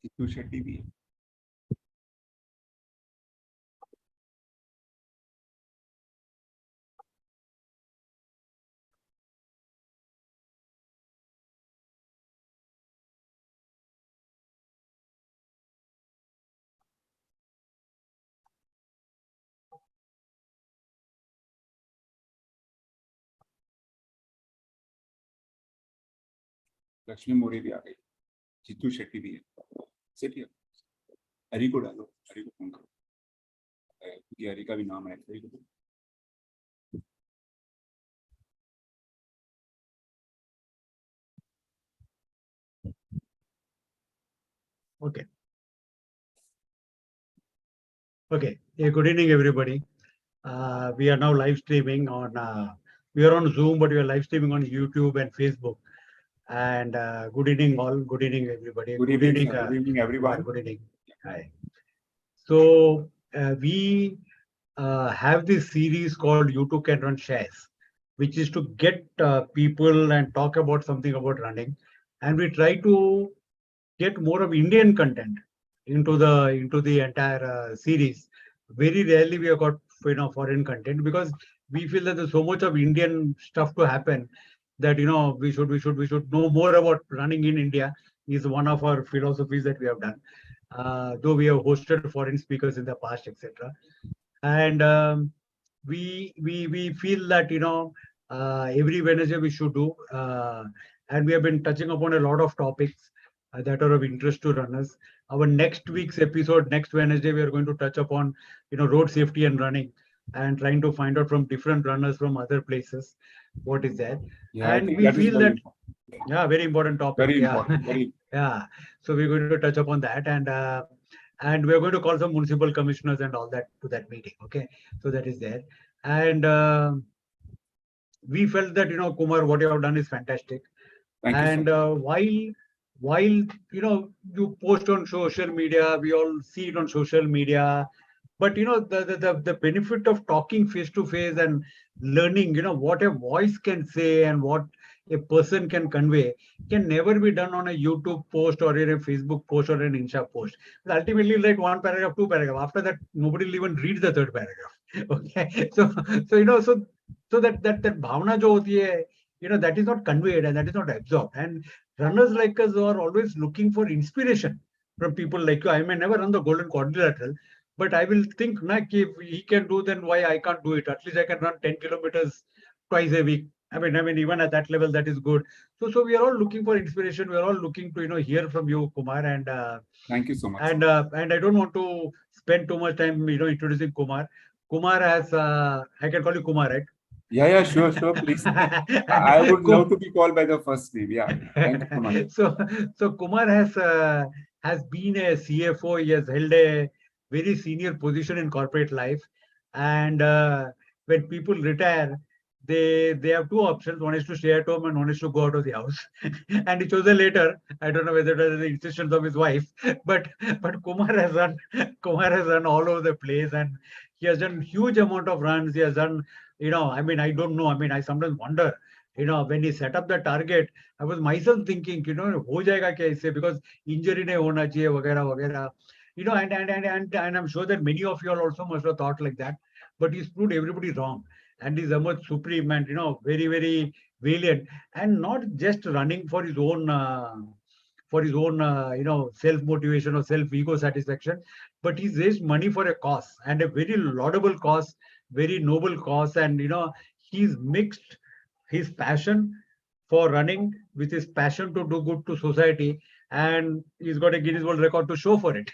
Chitu Shetty भी है. लक्ष्मी मोरे भी आ गई. चित्तू शेट्टी भी है. सेठी हरी को डालो, हरी को फोन करो, क्योंकि हरी का भी नाम है. हरी को. Okay. Okay. Yeah, good evening, everybody. We are now live streaming on. We are on Zoom, but we are live streaming on YouTube and Facebook. And good evening, all. Good evening, everybody. Good evening, good evening, everyone. Good evening. Hi. So we have this series called YouTooCanRun Shares, which is to get people and talk about something about running, and we try to get more of Indian content into the entire series. Very rarely we have got foreign content, because we feel that there's so much of Indian stuff to happen that we should know more about running in India. Is one of our philosophies that we have done. Though we have hosted foreign speakers in the past, etc. And we feel that every Wednesday we should do, and we have been touching upon a lot of topics that are of interest to runners. Our next week's episode, next Wednesday, we are going to touch upon road safety and running, and trying to find out from different runners from other places what is there. Yeah, and we feel that yeah, very important topic. Very important. Very. Yeah, so we're going to touch upon that, and we're going to call some municipal commissioners and all that to that meeting. Okay, so that is there. And we felt that Kumar, what you have done is fantastic. Thank you, and while you post on social media, we all see it on social media, but the benefit of talking face to face and learning what a voice can say and what a person can convey can never be done on a YouTube post or in a Facebook post or an Insta post. Ultimately, like one paragraph, two paragraph. After that, nobody will even read the third paragraph. Okay, so that bhavna jo hoti hai, that is not conveyed and that is not absorbed. And runners like us are always looking for inspiration from people like you. I may never run the Golden Quadrilateral, but I will think, if he can do, then why I can't do it? At least I can run 10 kilometers twice a week. I mean, even at that level, that is good. So we are all looking for inspiration. We are all looking to hear from you, Kumar. And thank you so much. And I don't want to spend too much time introducing Kumar. Kumar has I can call you Kumar, right? Yeah, sure, please. I would love to be called by the first name. Yeah, thank you, Kumar. So Kumar has been a CFO. He has held a very senior position in corporate life, and when people retire, they have two options. One is to stay at home, and one is to go out of the house. And he chose the later. I don't know whether it was the insistence of his wife, but Kumar has run all over the place, and he has done huge amount of runs. He has done, I don't know. I sometimes wonder, when he set up the target, I was myself thinking, ho jayega kya isse, because injury nahi hona chahiye, वगैरह वगैरह. And I'm sure that many of you all also must have thought like that, but he's proved everybody wrong. And he's emerged supreme and very, very valiant, and not just running for his own self motivation or self ego satisfaction, but he's raised money for a cause, and a very laudable cause, very noble cause. And he's mixed his passion for running with his passion to do good to society, and he's got a Guinness World Record to show for it.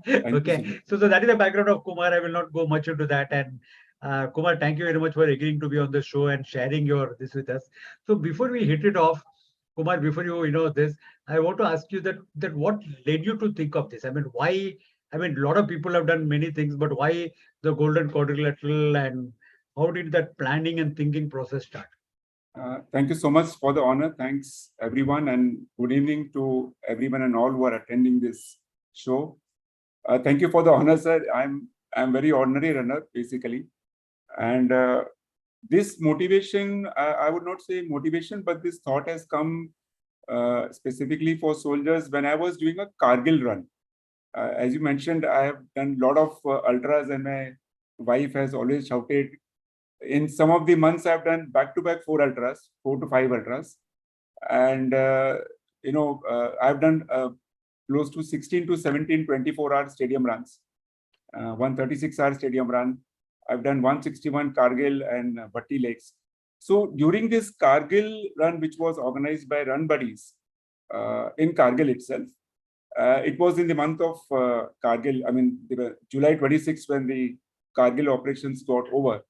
Okay, so that is the background of Kumar. I will not go much into that. And Kumar, thank you very much for agreeing to be on the show and sharing this with us. So before we hit it off, Kumar, before this, I want to ask you that what led you to think of this? Why? A lot of people have done many things, but why the Golden Quadrilateral, and how did that planning and thinking process start? Thank you so much for the honor. Thanks, everyone, and good evening to everyone and all who are attending this show. Thank you for the honor, sir. I'm very ordinary runner, basically. And this motivation, I would not say motivation, but this thought has come specifically for soldiers when I was doing a Kargil run. As you mentioned, I have done a lot of ultras, and my wife has always shouted. In some of the months, I've done back-to-back 4 ultras, 4 to 5 ultras, and I've done close to 16 to 17 24-hour stadium runs, 136-hour stadium run. I've done 161 Kargil and Bhatti Lakes. So during this Kargil run, which was organized by Run Buddies in Kargil itself, it was in the month of Kargil. I mean, July 26 when the Kargil operations got over.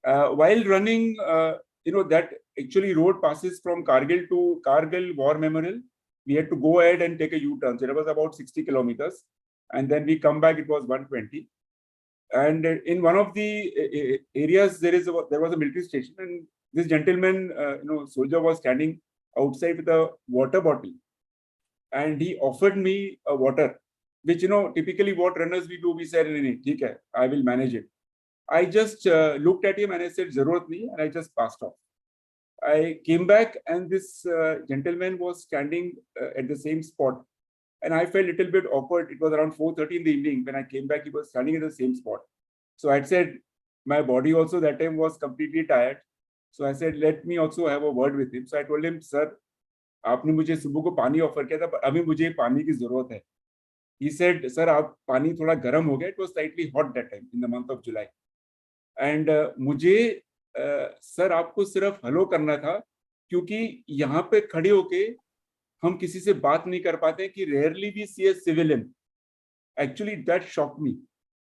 While running, that actually road passes from Kargil to Kargil War Memorial. We had to go ahead and take a U-turn. So it was about 60 kilometers. And then we come back, it was 120. And in one of the areas, there was a military station. And this gentleman, soldier was standing outside with a water bottle. And he offered me a water, which, typically what runners we do, we said, okay, I will manage it. I just looked at him and I said, Zarurat nahi, and I just passed off. I came back and this gentleman was standing at the same spot. And I felt a little bit awkward. It was around 4:30 in the evening. When I came back, he was standing at the same spot. So I said, my body also that time was completely tired. So I said, let me also have a word with him. So I told him, sir, आपने मुझे सुबह को पानी offer किया था, पर अभी मुझे पानी की जरूरत है. He said, sir, आप पानी थोड़ा गर्म हो गया. It was slightly hot that time in the month of July. And मुझे सर आपको सिर्फ हेलो करना था, क्योंकि यहाँ पे खड़े होके हम किसी से बात नहीं कर पाते कि rarely we see a civilian. Actually, that shocked me,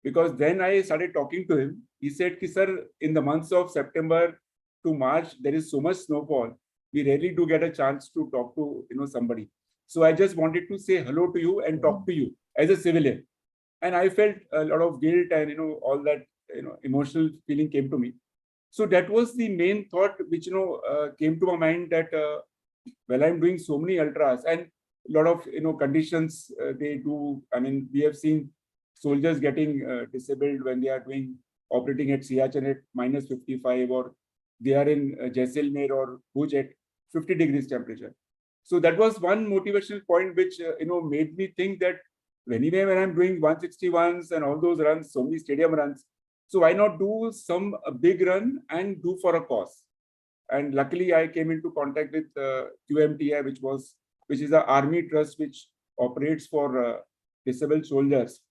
because then I started talking to him. He said, कि sir, in the months of September to March, there is so much snowfall. We rarely do get a chance to talk to somebody. So I just wanted to say hello to you and talk to you as a civilian. And I felt a lot of guilt and all that emotional feeling came to me. So that was the main thought which came to my mind, that well, I'm doing so many ultras and a lot of conditions they do. I mean, we have seen soldiers getting disabled when they are operating at Siachen at -55, or they are in Jaisalmer or Bhuj at 50 degrees temperature. So that was one motivational point which made me think that anyway, when I'm doing 161s and all those runs, so many stadium runs, so why not do some big run and do for a cause? And luckily, I came into contact with QMTI, which is an army trust which operates for disabled soldiers.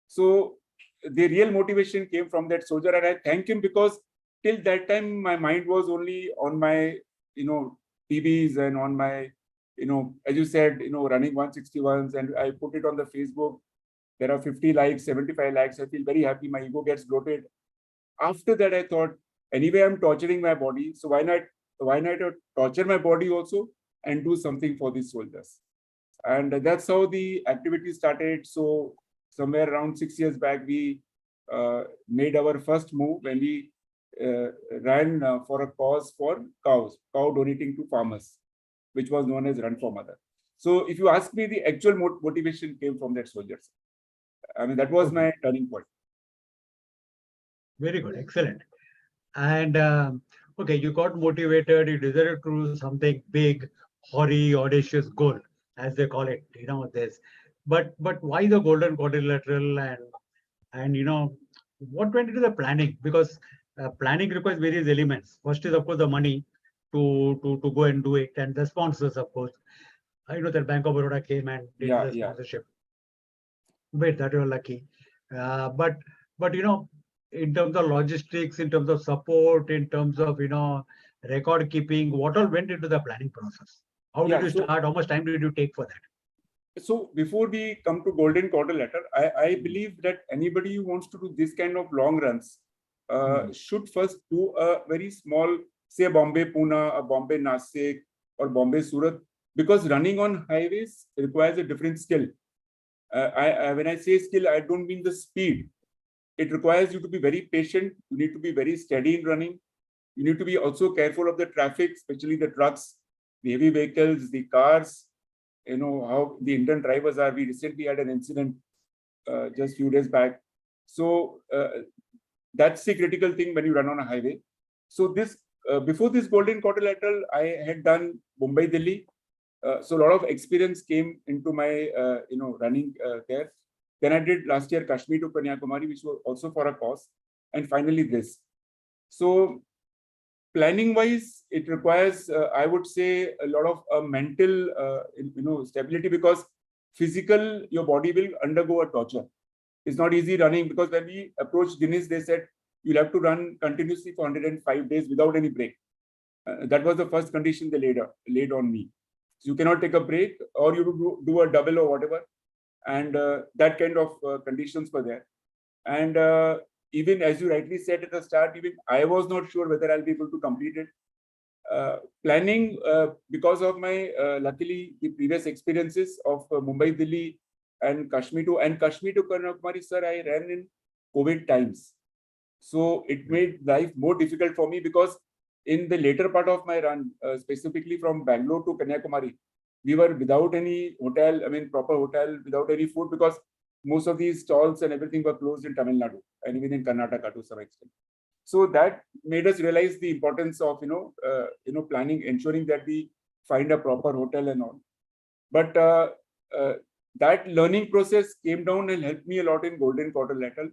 So the real motivation came from that soldier, and I thank him, because till that time my mind was only on my TVs and on my as you said running 161s, and I put it on the Facebook. There are 50 likes, 75 likes. I feel very happy. My ego gets bloated. After that, I thought, anyway, I'm torturing my body. So why not torture my body also and do something for these soldiers? And that's how the activity started. So somewhere around 6 years back, we made our first move when we ran for a cause for cow donating to farmers, which was known as Run for Mother. So if you ask me, the actual motivation came from that soldiers. I mean, that was my turning point. Very good, excellent. And okay, you got motivated, you decided to do something big, hoary, audacious goal, as they call it, this. But why the Golden Quadrilateral, and what went into the planning? Because planning requires various elements. First is, of course, the money to go and do it, and the sponsors, of course. I know that Bank of Baroda came and did the sponsorship. Wait, that you were lucky. But in terms of logistics, in terms of support, in terms of record keeping, what all went into the planning process? How did you start? How much time did you take for that? So before we come to Golden Quadrilateral, I believe that anybody who wants to do this kind of long runs should first do a very small, say Bombay Pune, a Bombay Nasik, or Bombay Surat, because running on highways requires a different skill. When I say skill, I don't mean the speed. It requires you to be very patient. You need to be very steady in running. You need to be also careful of the traffic, especially the trucks, the heavy vehicles, the cars, how the Indian drivers are. We recently had an incident just a few days back. So that's the critical thing when you run on a highway. So this before this Golden Quadrilateral, I had done Mumbai, Delhi. So a lot of experience came into my, running there. Then I did last year Kashmir to Kanyakumari, which was also for a cause. And finally this. So planning wise, it requires, I would say, a lot of mental, stability, because physical, your body will undergo a torture. It's not easy running, because when we approached Guinness, they said you'll have to run continuously for 105 days without any break. That was the first condition they laid on me. So you cannot take a break, or you do a double or whatever. And that kind of conditions were there. And even as you rightly said at the start, even I was not sure whether I'll be able to complete it. Planning, because of my, luckily, the previous experiences of Mumbai, Delhi, and Kashmir to Kanyakumari, sir, I ran in COVID times. So it made life more difficult for me, because in the later part of my run, specifically from Bangalore to Kanyakumari, we were without any hotel, proper hotel, without any food, because most of these stalls and everything were closed in Tamil Nadu and even in Karnataka to some extent. So that made us realize the importance of, planning, ensuring that we find a proper hotel and all. But that learning process came down and helped me a lot in Golden Quadrilateral.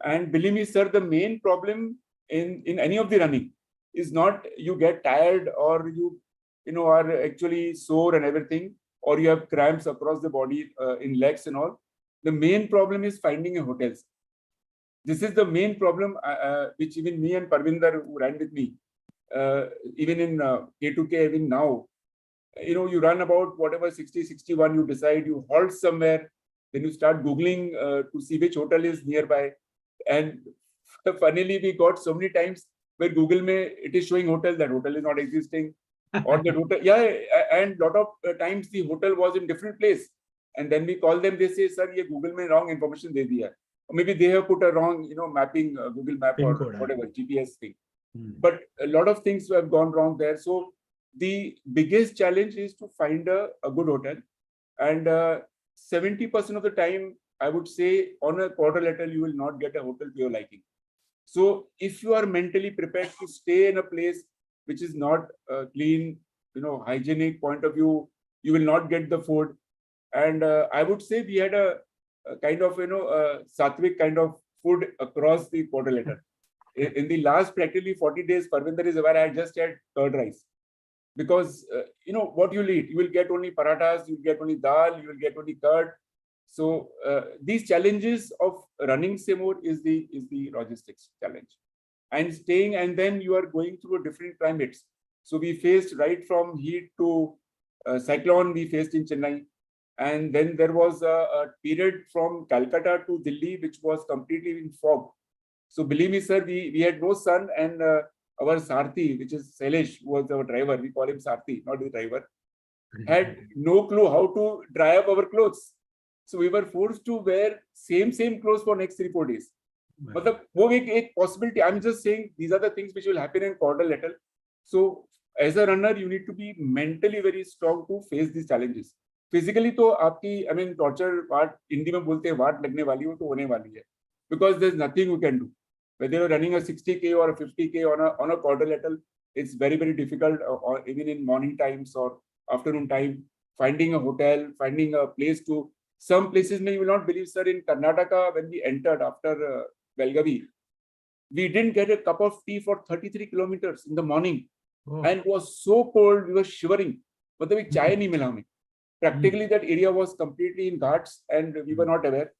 And believe me, sir, the main problem in any of the running is not you get tired, or you are actually sore and everything, or you have cramps across the body in legs and all. The main problem is finding a hotel. This is the main problem, which even me and Parwinder, who ran with me, even in K2K, even now, you run about whatever 60, 61, you decide, you halt somewhere, then you start Googling to see which hotel is nearby. And funnily, we got so many times where Google it is showing hotel, that hotel is not existing. Or the hotel, and lot of times the hotel was in different place. And then we call them, they say, sir, ye Google mein wrong information de diya. Or maybe they have put a wrong, mapping, Google map or whatever, GPS thing. But a lot of things have gone wrong there. So the biggest challenge is to find a good hotel. And 70% of the time, I would say, on a quadrilateral, you will not get a hotel to your liking. So if you are mentally prepared to stay in a place which is not clean, hygienic point of view, you will not get the food. And I would say we had a kind of, sattvic kind of food across the quadrilateral. In the last practically 40 days, Parwinder is aware, I just had curd rice. Because, what you'll eat, you will get only parathas, you will get only dal, you will get only curd. So these challenges of running Seymour is the logistics challenge. And staying, and then you are going through different climates. So we faced right from heat to cyclone, we faced in Chennai. And then there was a period from Calcutta to Delhi, which was completely in fog. So believe me, sir, we had no sun, and our Sarthi, which is Sailesh, who was our driver, we call him Sarthi, not the driver, had no clue how to dry up our clothes. So we were forced to wear same clothes for next 3-4 days. But the possibility, I'm just saying, these are the things which will happen in quadrilateral. So as a runner, you need to be mentally very strong to face these challenges. Physically, तो आपकी, torture part, Hindi में बोलते हैं वाट लगने वाली हो तो होने वाली है. Because there's nothing you can do. Whether you're running a 60K or a 50K on a quadrilateral, it's very, very difficult, or even in morning times or afternoon time, finding a hotel, finding a place to. Some places, you will not believe, sir, in Karnataka, when we entered after Belgavi, we didn't get a cup of tea for 33 kilometers in the morning. Oh. And it was so cold, we were shivering. But there was chai nahi mila hame. Practically, that area was completely in ghats, and we were not aware.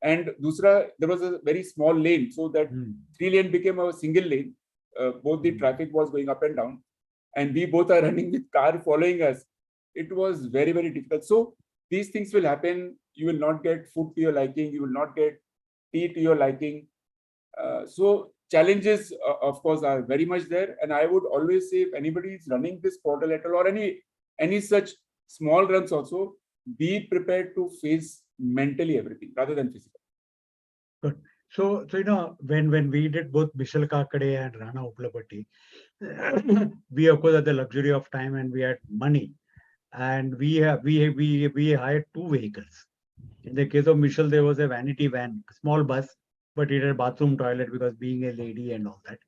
And dusra, there was a very small lane, so that 3-lane became a single lane. Both the traffic was going up and down, and we both are running with car following us. It was very, very difficult. So these things will happen. You will not get food to your liking. You will not get tea to your liking. So challenges, of course, are very much there. And I would always say, if anybody is running this quadrilateral or any such small runs also, be prepared to face mentally everything rather than physical. Good. So when we did both Bishal Kakade and Rana Uplapatti, we of course had the luxury of time and we had money, and we hired 2 vehicles. In the case of Michelle, there was a vanity van, small bus, but it had a bathroom, toilet, because being a lady and all that.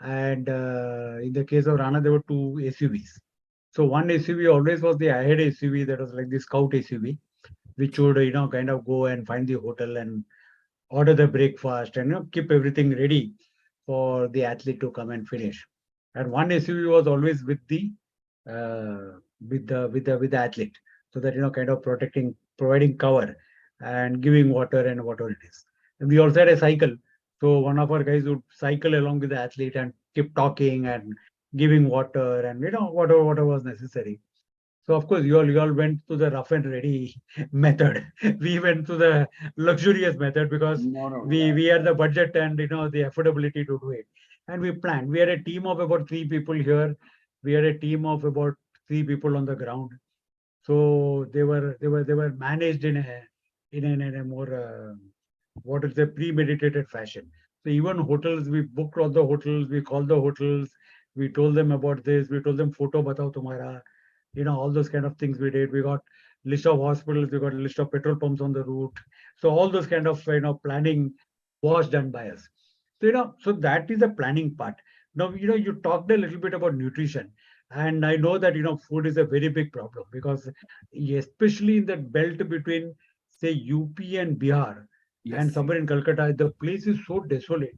And in the case of Rana, there were 2 SUVs. So one SUV always was the ahead SUV, that was like the scout SUV, which would, kind of go and find the hotel and order the breakfast and, keep everything ready for the athlete to come and finish. And one SUV was always with the athlete, so that, kind of providing cover and giving water and whatever it is. And we also had a cycle. So one of our guys would cycle along with the athlete and keep talking and giving water and, whatever was necessary. So of course you all went to the rough and ready method. We went to the luxurious method because No, we had the budget and, the affordability to do it. And we planned. We had a team of about 3 people here. We had a team of about 3 people on the ground. So they were managed in a more what is a premeditated fashion. So even hotels, we booked all the hotels, we called the hotels, we told them about this, we told them photo batao tumhara, all those kind of things we did. We got list of hospitals, we got a list of petrol pumps on the route. So all those kind of planning was done by us. So so that is the planning part. Now you talked a little bit about nutrition, and I know that food is a very big problem because especially in that belt between say UP and Bihar and yes, somewhere in Calcutta, the place is so desolate.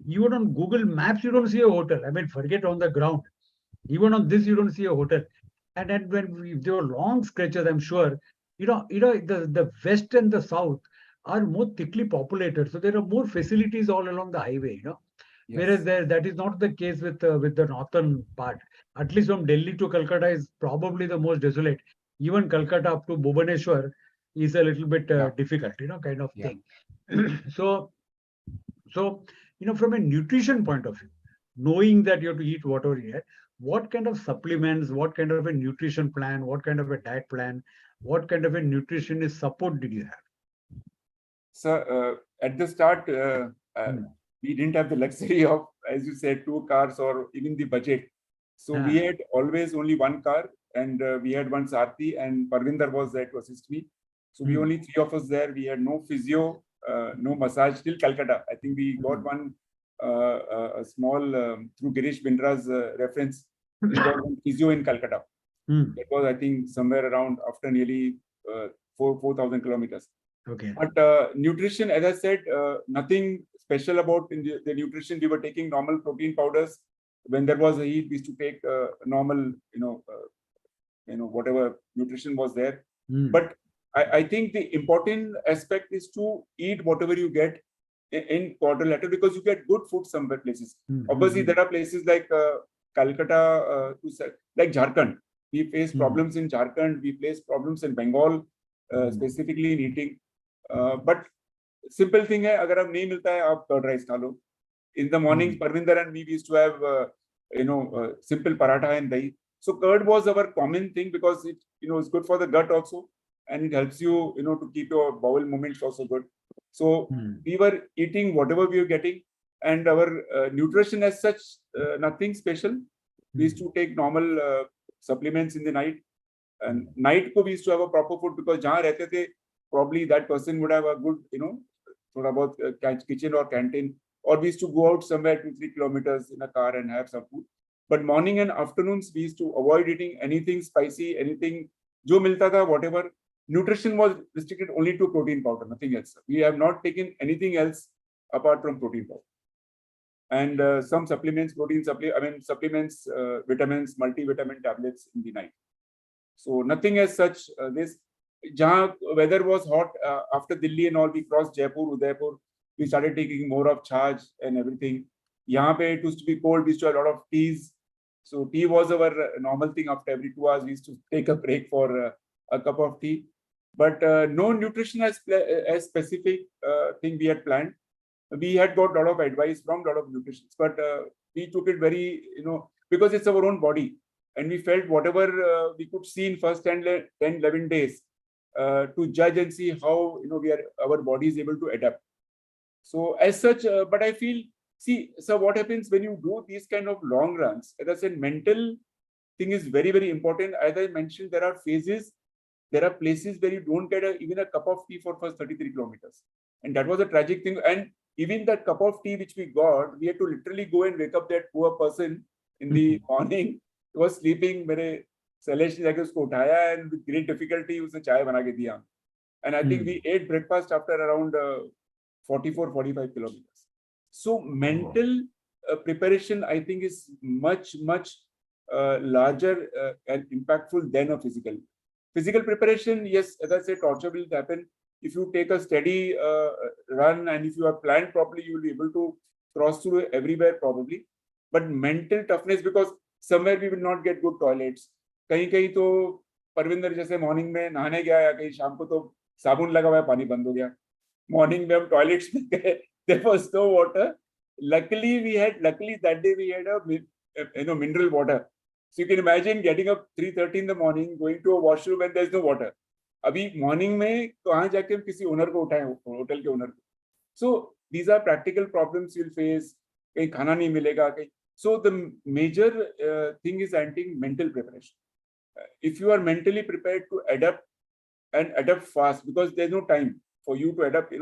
Even on Google Maps, you don't see a hotel. I mean, forget on the ground. Even on this, you don't see a hotel. And then there were long stretches, I'm sure, the west and the south are more thickly populated. So there are more facilities all along the highway. Whereas yes, that is not the case with the northern part. At least from Delhi to Calcutta is probably the most desolate. Even Calcutta up to Bhubaneswar is a little bit yeah, difficult, kind of yeah. thing. so so, from a nutrition point of view, knowing that you have to eat whatever you eat, what kind of supplements, what kind of a nutrition plan, what kind of a diet plan, what kind of a nutritionist support did you have? So at the start, Hmm. we didn't have the luxury of, as you said, 2 cars or even the budget. So we Ah. had always only one car, and we had one Sarthi, and Parwinder was there to assist me. So we Hmm. only 3 of us there. We had no physio, no massage till Calcutta. I think we got Hmm. one a small through Girish Bindra's reference. We got one physio in Calcutta. Hmm. That was, I think, somewhere around after nearly 4,000 kilometers. Okay. But nutrition, as I said, nothing special about in the nutrition. We were taking normal protein powders. When there was a heat, we used to take normal, whatever nutrition was there. Hmm. But I think the important aspect is to eat whatever you get in quadrilateral, because you get good food somewhere places. Hmm. Obviously, Hmm. there are places like Calcutta, like Jharkhand. We face Hmm. problems in Jharkhand. We face problems in Bengal, specifically in eating. But simple thing है, अगर अब नहीं मिलता है आप curd rice खा लो. In the mornings, Parwinder and me, we used to have simple paratha and dahi. So curd was our common thing because it is good for the gut also, and it helps you to keep your bowel movements also good. So we were eating whatever we were getting, and our nutrition as such, nothing special. We used to take normal supplements in the night, and night ko we used to have a proper food because जहाँ रहते थे, probably that person would have a good थोड़ा बहुत kitchen or canteen, or we used to go out somewhere 2-3 kilometers in a car and have some food. But morning and afternoons we used to avoid eating anything spicy, anything जो मिलता था, whatever. Nutrition was restricted only to protein powder, nothing else. We have not taken anything else apart from protein powder. And some supplements, supplements, vitamins, multivitamin tablets in the night. So nothing as such. This जहाँ weather was hot after Delhi and all, we crossed Jaipur, Udaipur. We started taking more of charge and everything. यहाँ पे it used to be cold. We used to have a lot of teas. So tea was our normal thing. After every 2 hours, we used to take a break for a cup of tea. But no nutrition as specific thing we had planned. We had got a lot of advice from a lot of nutritionists, but we took it very, because it's our own body. And we felt whatever we could see in first 10, 11 days to judge and see how our body is able to adapt. So as such, but I feel, so what happens when you do these kind of long runs? As I said, mental thing is very, very important. As I mentioned, there are phases, there are places where you don't get even a cup of tea for first 33 kilometers. And that was a tragic thing. And even that cup of tea which we got, we had to literally go and wake up that poor person in the morning. He was sleeping. Sailesh ने जाके उसको उठाया and with great difficulty उसने चाय बना के दिया. And I think we ate breakfast after around 44-45 kilometers. So mental preparation, I think, is much larger and impactful than a physical. Physical preparation, yes, as I said, torture will happen. If you take a steady run and if you are planned properly, you will be able to cross through everywhere probably. But mental toughness, because somewhere we will not get good toilets. कहीं तो परविंदर जैसे morning में नहाने गया या कहीं शाम को तो साबुन लगा हुआ है, पानी बंद हो गया. मॉर्निंग में हम टॉयलेट्स में गए, there was no water. Luckily that day we had a mineral water. So you can imagine getting up 3:30 in the morning, going to a washroom and there's no water. अभी morning में कहाँ जाके हम किसी owner को उठाएं, hotel के owner को. So these are practical problems you'll face. कहीं खाना नहीं मिलेगा कहीं. So the major thing is, I think, mental preparation. If you are mentally prepared to adapt fast, because there's no time for you to adapt,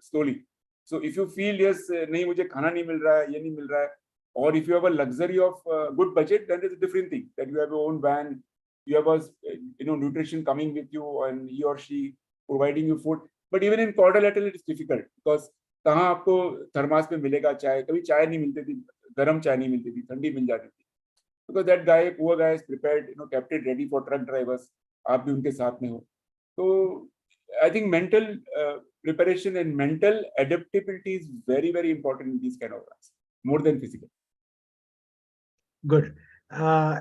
slowly. So if you feel, yes, nahi mujhe khana nahi mil raha hai, ye nahi mil raha hai, or if you have a luxury of good budget, then it's a different thing, that you have your own van, you have a nutrition coming with you and he or she providing you food. But even in quadrilateral it is difficult, because कहाँ आपको thermos में मिलेगा चाय, कभी चाय नहीं मिलती थी, गर्म चाय नहीं मिलती थी, ठंडी मिल जाती थी. Because that guy, poor guy, is prepared, kept it ready for truck drivers. आप भी उनके साथ में हो. So I think mental preparation and mental adaptability is very important in these kind of runs, more than physical. Good. I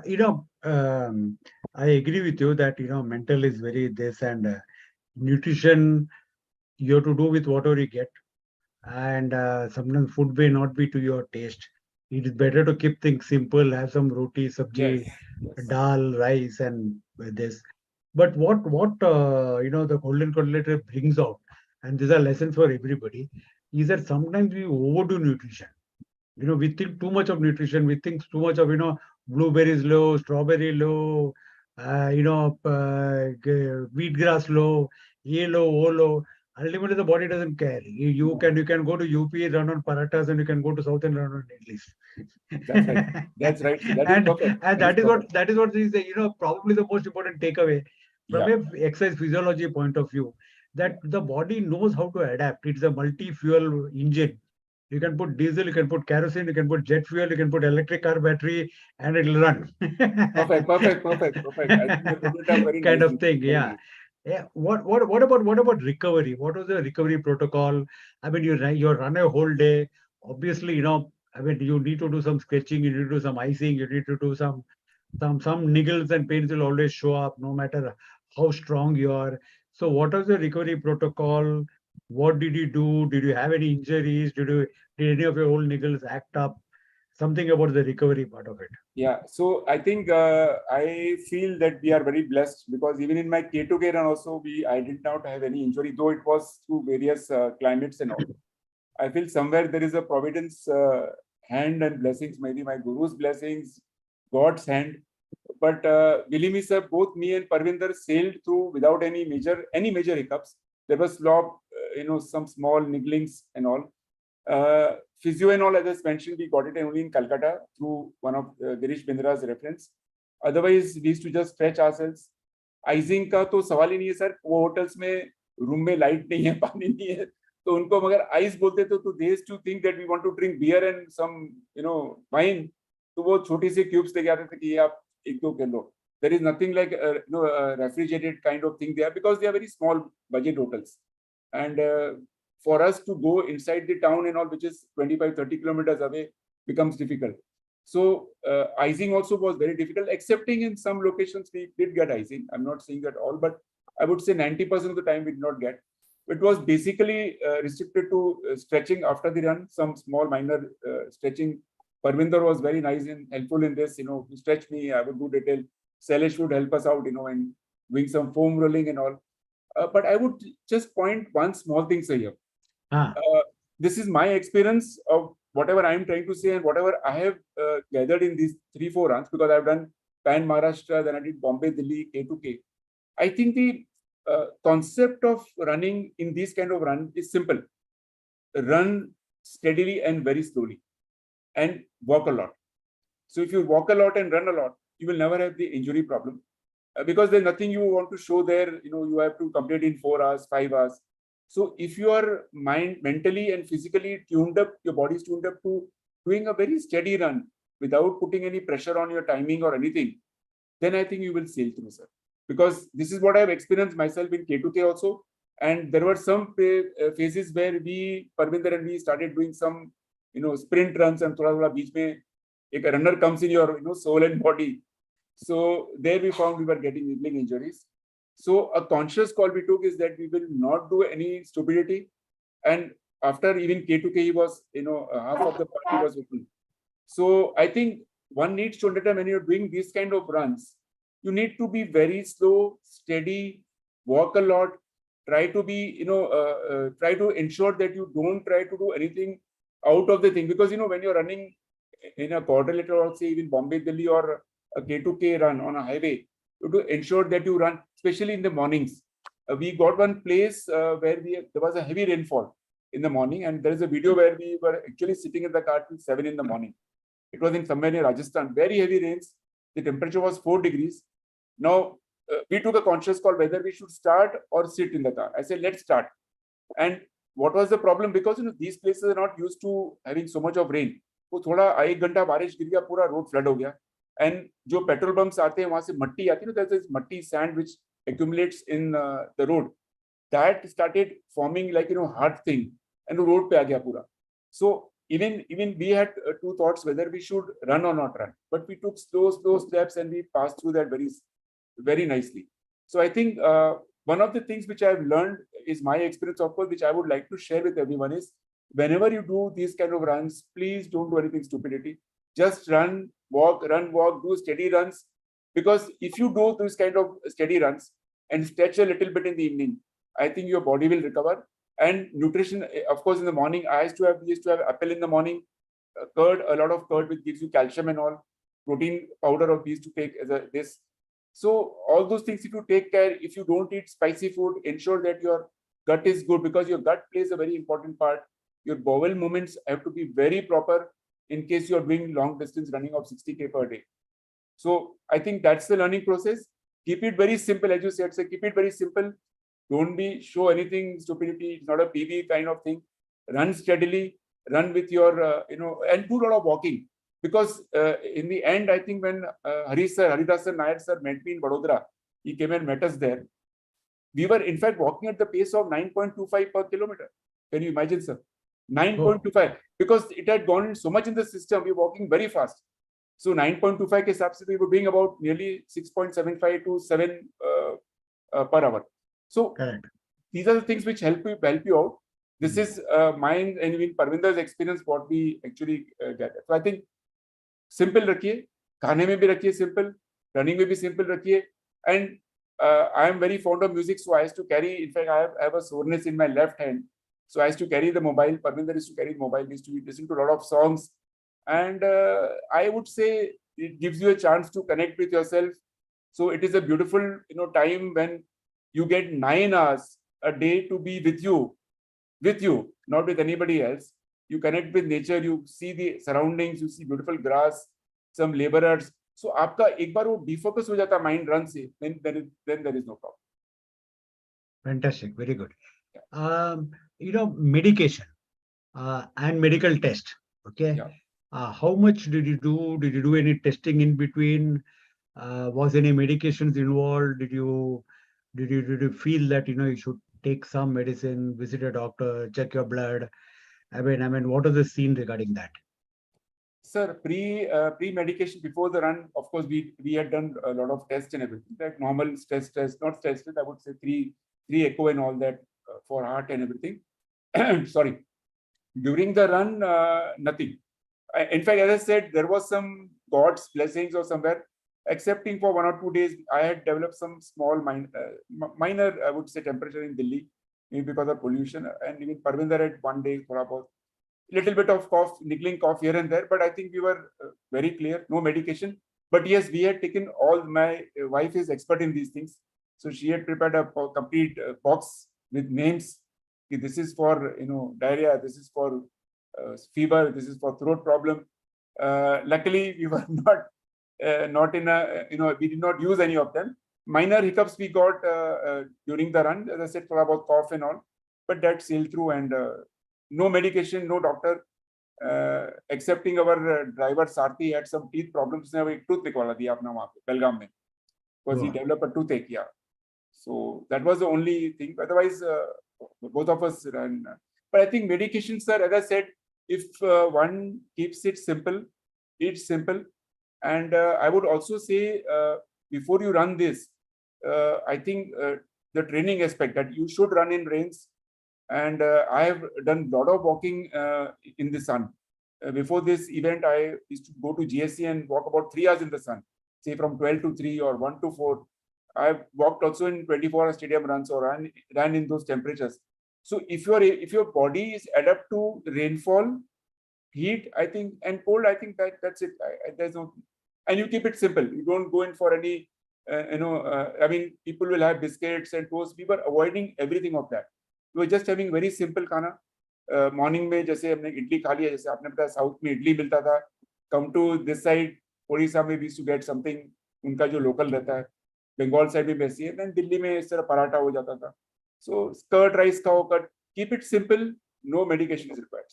agree with you that mental is very this, and nutrition you have to do with whatever you get, and sometimes food may not be to your taste. It is better to keep things simple, have some roti, sabji, dal, rice, and this. But what the Golden Quadrilateral brings out, and these are lessons for everybody, is that sometimes we overdo nutrition. We think too much of nutrition. We think too much of blueberries low, strawberry low, wheatgrass low, ye low, o low. Ultimately, the body doesn't care. You can go to UP, run on parathas, and you can go to South and run on idlis. That's right. That's right. That is perfect. And that is what is probably the most important takeaway from a exercise physiology point of view, that the body knows how to adapt. It's a multi-fuel engine. You can put diesel, you can put kerosene, you can put jet fuel, you can put electric car battery, and it'll run. Perfect. I think you put it up very kind nicely. of thing, yeah. Yeah. What about recovery? What was the recovery protocol? I mean, you run a whole day. Obviously, you need to do some stretching, you need to do some icing, you need to do some niggles and pains will always show up, no matter how strong you are. So, what was the recovery protocol? What did you do? Did you have any injuries? Did any of your old niggles act up? Something about the recovery part of it. Yeah, so I think I feel that we are very blessed, because even in my K2K run also, I did not have any injury, though it was through various climates and all. I feel somewhere there is a providence hand and blessings, maybe my guru's blessings, God's hand. But believe me, sir, both me and Parwinder sailed through without any major hiccups. There was some small nigglings and all. Physio and all, as I mentioned, we got it only in Calcutta through one of Girish Bindra's reference. Otherwise, we used to just stretch ourselves. Icing का तो सवाल ही नहीं है sir. वो hotels में room में light नहीं है, पानी नहीं है, तो उनको मगर ice बोलते तो they used to think that we want to drink beer and some wine. तो वो छोटी सी cubes लेके आते थे कि ये आप एक दो कर लो. There is nothing like a refrigerated kind of thing there, because they are very small budget hotels. And for us to go inside the town and all, which is 25-30 kilometers away, becomes difficult. So icing also was very difficult, excepting in some locations we did get icing. I'm not saying that all, but I would say 90% of the time we did not get. It was basically restricted to stretching after the run, some small minor stretching. Parwinder was very nice and helpful in this, to stretch me, I would do detail. Sailesh would help us out, and doing some foam rolling and all. But I would just point one small thing here. This is my experience of whatever I am trying to say and whatever I have gathered in these 3-4 runs, because I've done Pan Maharashtra, then I did Bombay, Delhi, K2K. I think the concept of running in this kind of run is simple. Run steadily and very slowly, and walk a lot. So if you walk a lot and run a lot, you will never have the injury problem. because there's nothing you want to show there. You have to complete in 4 hours, 5 hours. So if you are mentally and physically tuned up, your body is tuned up to doing a very steady run without putting any pressure on your timing or anything, then I think you will sail through, sir. Because this is what I've experienced myself in K2K also. And there were some phases where Parwinder and we started doing some, sprint runs, and thoda beech mein a runner comes in your, soul and body. So there we found we were getting niggling injuries. So a conscious call we took is that we will not do any stupidity. And after even K2K was, half of the party was open. So I think one needs to understand when you're doing these kind of runs, you need to be very slow, steady, walk a lot, try to be, try to ensure that you don't try to do anything out of the thing. Because, when you're running in a quadrilateral, or say even Bombay, Delhi, or a K2K run on a highway, you have to ensure that you run, especially in the mornings. We got one place where there was a heavy rainfall in the morning, and there is a video where we were actually sitting in the car till 7 in the morning. It was in somewhere near Rajasthan, very heavy rains. The temperature was 4 degrees. Now, we took a conscious call whether we should start or sit in the car. I said, let's start. And what was the problem? Because these places are not used to having so much of rain. वो थोड़ा 1 घंटा बारिश गिर गया, पूरा road flood हो गया. And जो पेट्रोल पंप्स आते हैं वहां से मट्टी आती है, there's this muddy sand which accumulates in the road. That started forming like hard thing, and road पे आ गया पूरा. So even we had two thoughts whether we should run or not run, but we took slow steps and we passed through that very nicely. So I think one of the things which I've learned is my experience, of course, which I would like to share with everyone is, whenever you do these kind of runs, please don't do anything stupidity. Just run, walk, do steady runs. Because if you do these kind of steady runs and stretch a little bit in the evening, I think your body will recover. And nutrition, of course, in the morning, we used to have apple in the morning, curd, a lot of curd, which gives you calcium and all, protein powder of these to take as this. So all those things, if you take care, if you don't eat spicy food, ensure that your gut is good, because your gut plays a very important part. Your bowel movements have to be very proper in case you're doing long distance running of 60K per day. So I think that's the learning process. Keep it very simple, as you said, so keep it very simple. Don't show anything stupidity. It's not a PB kind of thing. Run steadily, run with your, and do a lot of walking. Because in the end, I think when Haridas Nair sir met me in Vadodara, he came and met us there. We were in fact walking at the pace of 9.25 per kilometer. Can you imagine, sir? 9.25, because it had gone so much in the system. We were walking very fast. So 9.25 ke hisab se we were doing about nearly 6.75 to 7 per hour. So these are the things which help you out. This is mine and even Parwinder's experience, what we actually get. So I think simple rakhiye, khane mein bhi rakhiye simple, running mein bhi simple rakhiye. And I am very fond of music, so I used to carry, in fact, I have a soreness in my left hand. So I used to carry the mobile. Parwinder used to carry the mobile. We used to listen to a lot of songs. And I would say it gives you a chance to connect with yourself. So it is a beautiful, time when you get 9 hours a day to be with you, not with anybody else. You connect with nature, you see the surroundings, you see beautiful grass, some laborers. So आपका एक बार वो defocus हो जाता mind run से, then there is no problem. Fantastic, very good. Medication and medical test. Okay. Yeah. How much did you do? Did you do any testing in between? Was any medications involved? Did you feel that you should take some medicine, visit a doctor, check your blood? I mean, what is the scene regarding that? Sir, pre-medication before the run, of course, we had done a lot of tests and everything, like normal stress test, not stress test, I would say three echo and all that for heart and everything. Sorry. During the run, nothing. In fact, as I said, there was some God's blessings or somewhere, excepting for 1 or 2 days, I had developed some small minor, I would say, temperature in Delhi, maybe because of pollution. And even Parwinder had 1 day for about little bit of cough, niggling cough here and there, but I think we were very clear, no medication. But yes, we had taken my wife is expert in these things. So she had prepared a complete box with names. This is for, diarrhea, this is for fever, this is for throat problem. Luckily, we were not in a, we did not use any of them. minor hiccups we got during the run. As I said, for about cough and all, but that sailed through, and no medication, no doctor, excepting our driver Sarthi had some teeth problems. उसने एक tooth निकाला दिया अपना वहाँ पे बेलगाम में, because he developed a toothache. Yeah, so that was the only thing. Otherwise, both of us ran. But I think medications, sir, as I said, if one keeps it simple, eats simple, and I would also say before you run this, I think the training aspect that you should run in rains. And I have done a lot of walking in the sun. Before this event, I used to go to GSC and walk about 3 hours in the sun, say from 12 to 3 or 1 to 4. I've walked also in 24-hour stadium runs or ran in those temperatures. So if your body is adapt to rainfall, heat, I think, and cold, I think that's it. There's no, and you keep it simple. You don't go in for any, I mean, people will have biscuits and toast. We were avoiding everything of that. We were just having very simple खाना. Morning में जैसे हमने इडली खा लिया, जैसे आपने बताया south में इडली मिलता था. Come to this side, Odisha में we used to get something उनका जो local रहता है. Bengal side में वैसी है. Then दिल्ली में इस तरह पराठा हो जाता था. So curd rice खाओ, cut. Keep it simple. No medication is required.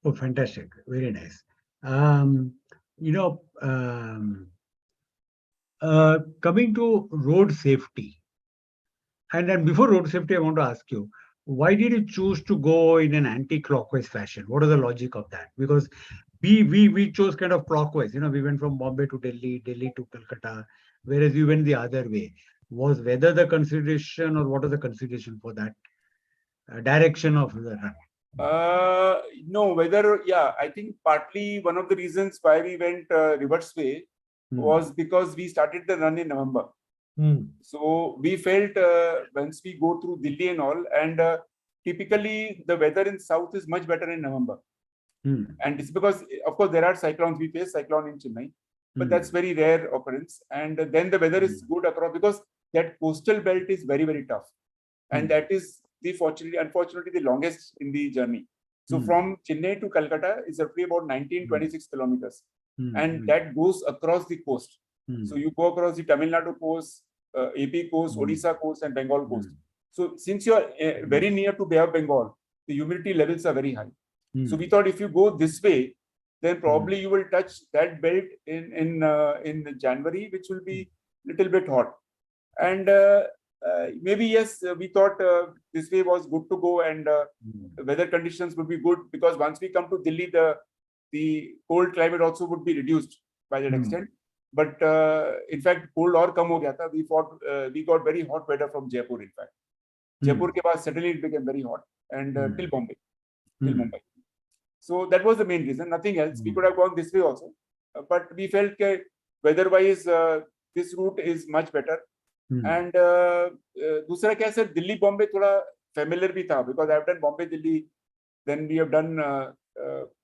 Oh, fantastic! Very nice. Coming to road safety. And then before road safety, I want to ask you, why did you choose to go in an anti-clockwise fashion? What is the logic of that? Because we chose kind of clockwise. We went from Bombay to Delhi, Delhi to Calcutta, whereas you went the other way. Was weather the consideration, or what was the consideration for that direction of the run? No, weather, yeah. I think partly one of the reasons why we went reverse way was because we started the run in November. So we felt once we go through Delhi and all, and typically the weather in South is much better in November. And it's because, of course, there are cyclones. We face cyclone in Chennai, but that's very rare occurrence. And then the weather is good across because that coastal belt is very, very tough. And that is unfortunately, the longest in the journey. So from Chennai to Calcutta is roughly about 1926 kilometers. And that goes across the coast. So you go across the Tamil Nadu coast, AP coast, Odisha coast, and Bengal coast. So since you are very near to Bay of Bengal, the humidity levels are very high. So we thought if you go this way, then probably you will touch that belt in January, which will be a little bit hot. And maybe yes, we thought this way was good to go, and weather conditions would be good, because once we come to Delhi, the cold climate also would be reduced by that extent. But in fact, cold और कम हो गया था. We got very hot weather from Jaipur. In fact, Jaipur के बाद suddenly it became very hot, and till Bombay, till Mumbai. So that was the main reason. Nothing else. We could have gone this way also, but we felt that weather-wise this route is much better. And दूसरा क्या sir, Delhi Bombay थोड़ा familiar भी था, because I've done Bombay, Delhi, then we have done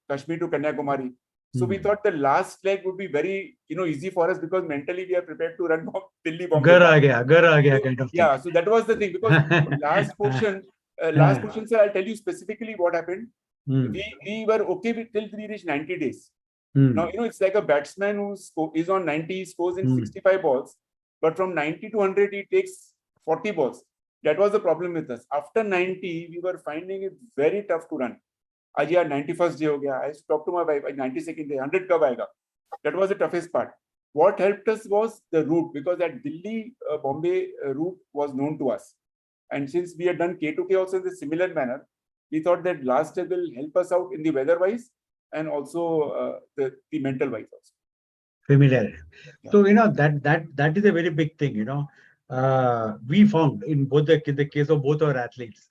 Kashmir to Kanyakumari. So we thought the last leg would be very, easy for us, because mentally we are prepared to run Delhi, Bombay. Ghar aa gaya kind of thing. Yeah, so that was the thing, because last portion, sir, I'll tell you specifically what happened. We were okay with till we reached 90 days. Now, it's like a batsman who is on 90, scores in 65 balls, but from 90 to 100, he takes 40 balls. That was the problem with us. After 90, we were finding it very tough to run. आज यार 91st day हो गया. I talked to my wife, 92nd day, 100 कब आएगा? That was the toughest part. What helped us was the route, because that Delhi Bombay route was known to us, and since we had done K2K also in the similar manner, we thought that last day will help us out in the weather wise and also the mental wise also. Familiarity. Yeah. So that is a very big thing. We found in both the case of both our athletes,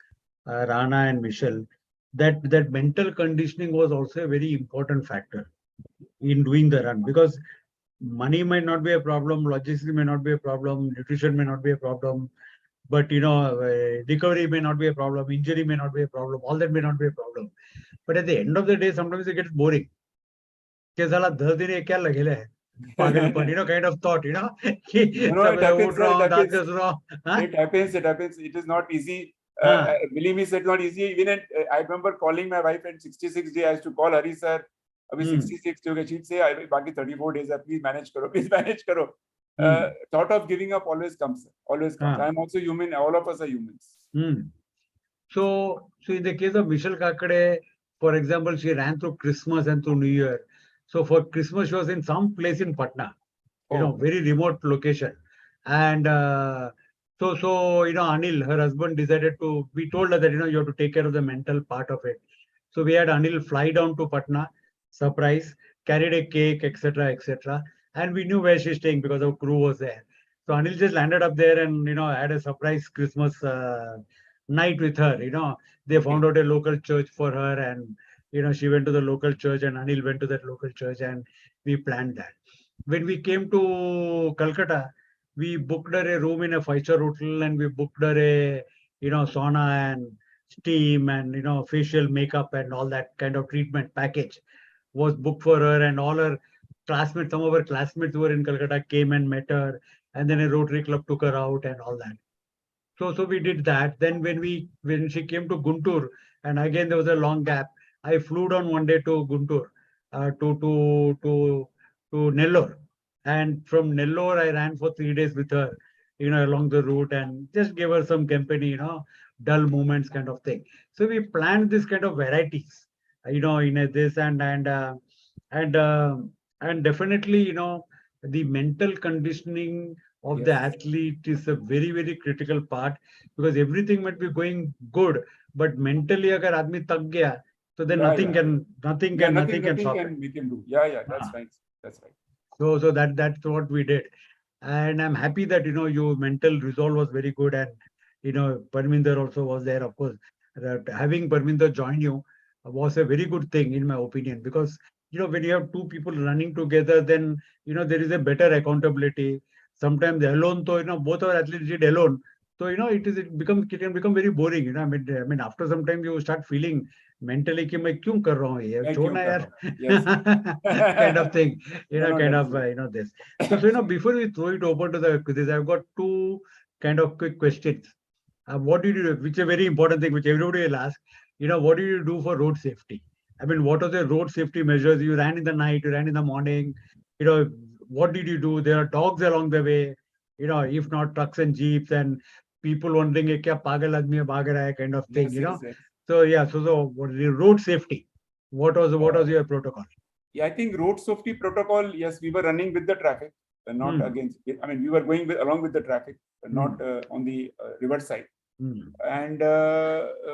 Rana and Michelle, that mental conditioning was also a very important factor in doing the run, because money might not be a problem, logistics may not be a problem, nutrition may not be a problem, but recovery may not be a problem, injury may not be a problem, all that may not be a problem. But at the end of the day, sometimes it gets boring. Kind of thought, it happens. It happens. It is not easy. Believe me, it's not easy. Even I remember calling my wife at 66 days. I used to call Hari sir. Abhi 66 days. She'd say, "Baki 34 days. Please manage karo. Please manage karo." thought of giving up always comes. Always comes. I am also human. All of us are humans. So in the case of Michelle Kakade, for example, she ran through Christmas and through New Year. So for Christmas, she was in some place in Patna, very remote location. And so Anil, her husband, decided to, we told her that, you have to take care of the mental part of it. So we had Anil fly down to Patna, surprise, carried a cake, etc., etc. And we knew where she's staying because our crew was there. So Anil just landed up there and, had a surprise Christmas night with her. They found out a local church for her, and, she went to the local church and Anil went to that local church, and we planned that. When we came to Calcutta, we booked her a room in a 5-star hotel, and we booked her a, sauna and steam and, facial makeup and all that kind of treatment package was booked for her. And all her classmates, some of her classmates who were in Calcutta came and met her, and then a Rotary Club took her out and all that. So we did that. Then when she came to Guntur, and again there was a long gap, I flew down one day to Guntur, to Nellore, and from Nellore I ran for 3 days with her, along the route, and just gave her some company, dull moments kind of thing. So we planned this kind of varieties, in this and definitely, the mental conditioning of the athlete is a very, very critical part, because everything might be going good, but mentally agar aadmi thak gaya, so then nothing can stop it. Make him do. Yeah, that's right. That's right. So that's what we did. And I'm happy that, your mental resolve was very good, and, Parwinder also was there, of course. Having Parwinder join you was a very good thing, in my opinion, because, when you have two people running together, then, there is a better accountability. Sometimes alone, so, both our athletes did alone. So, it can become very boring. I mean, after some time you start feeling mentally कि मैं क्यों कर रहा हूँ ये, छोड़ना यार, kind of thing, this. So, before we throw it over to the quizzes, I've got two kind of quick questions. What did you do, which is a very important thing, which everybody will ask, what did you do for road safety? I mean, what are the road safety measures? You ran in the night, you ran in the morning, what did you do? There are dogs along the way, if not trucks and jeeps, and people wondering, kya pagal aadmi hai, bhag raha hai, kind of thing, Yes. So yeah, so what is the road safety? What was your protocol? Yeah, I think road safety protocol, yes, we were running with the traffic, not against it. I mean, we were going along with the traffic, not on the river side. And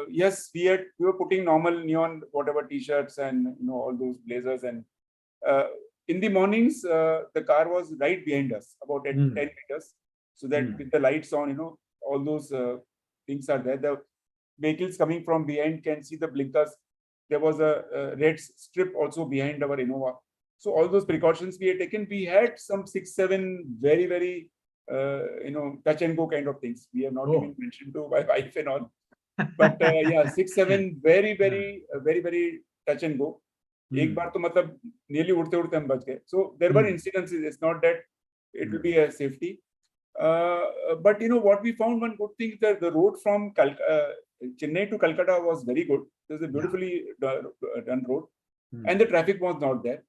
yes, we were putting normal neon, whatever t-shirts and, all those blazers. And in the mornings, the car was right behind us, about 10 meters, so that with the lights on, all those things are there. The vehicles coming from behind can see the blinkers. There was a red strip also behind our Innova. So all those precautions we had taken. We had some 6-7 very, very touch and go kind of things. We have not even mentioned to my wife and all. But yeah, 6-7 very, very touch and go. एक बार तो मतलब nearly उड़ते हम बच गए. So there were incidences. It's not that it will be a safety. But what we found, one good thing, that the road from Chennai to Calcutta was very good. It was a beautifully done road, and the traffic was not there.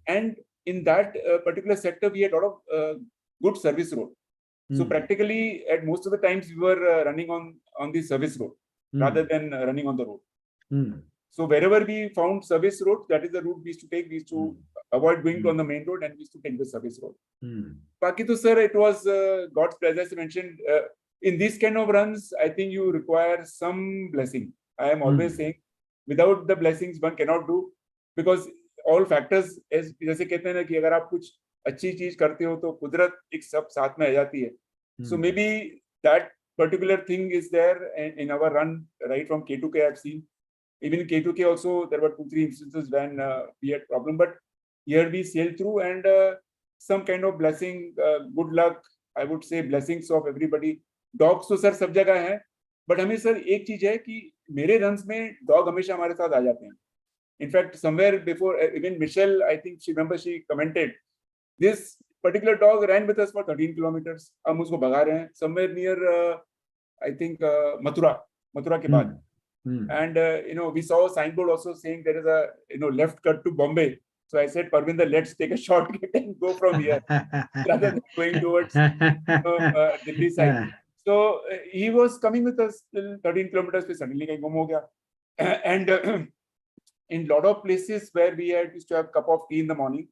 And in that particular sector, we had a lot of good service road. So practically, at most of the times, we were running on the service road rather than running on the road. So wherever we found service road, that is the route we used to take. We used to avoid going on the main road, and we used to take the service road. Pakito sir, it was God's pleasure. As I mentioned, in these kind of runs, I think you require some blessing. I am always saying, without the blessings, one cannot do, because all factors, जैसे कहते हैं ना कि अगर आप कुछ अच्छी चीज करते हो तो कुदरत एक सब साथ में आ जाती है. So maybe that particular thing is there in our run right from K2K. I've seen. Even in K2K also, there were 2-3 instances when we had problem, but here we sailed through, and some kind of blessing, good luck, I would say blessings of everybody. Dogs तो sir सब जगह हैं, but हमें sir एक चीज है कि मेरे runs में dog हमेशा हमारे साथ आ जाते हैं. In fact, somewhere before, even Michelle, I think she commented, this particular dog ran with us for 13 kilometers. हम उसको भगा रहे हैं somewhere near, I think Mathura के बाद. And we saw a signboard also saying there is a left cut to Bombay. So I said, Parwinder, let's take a shortcut and go from here rather than going towards Delhi side. So he was coming with us till 13 kilometers, suddenly I gum ho gaya. And in lot of places where we used to have cup of tea in the morning,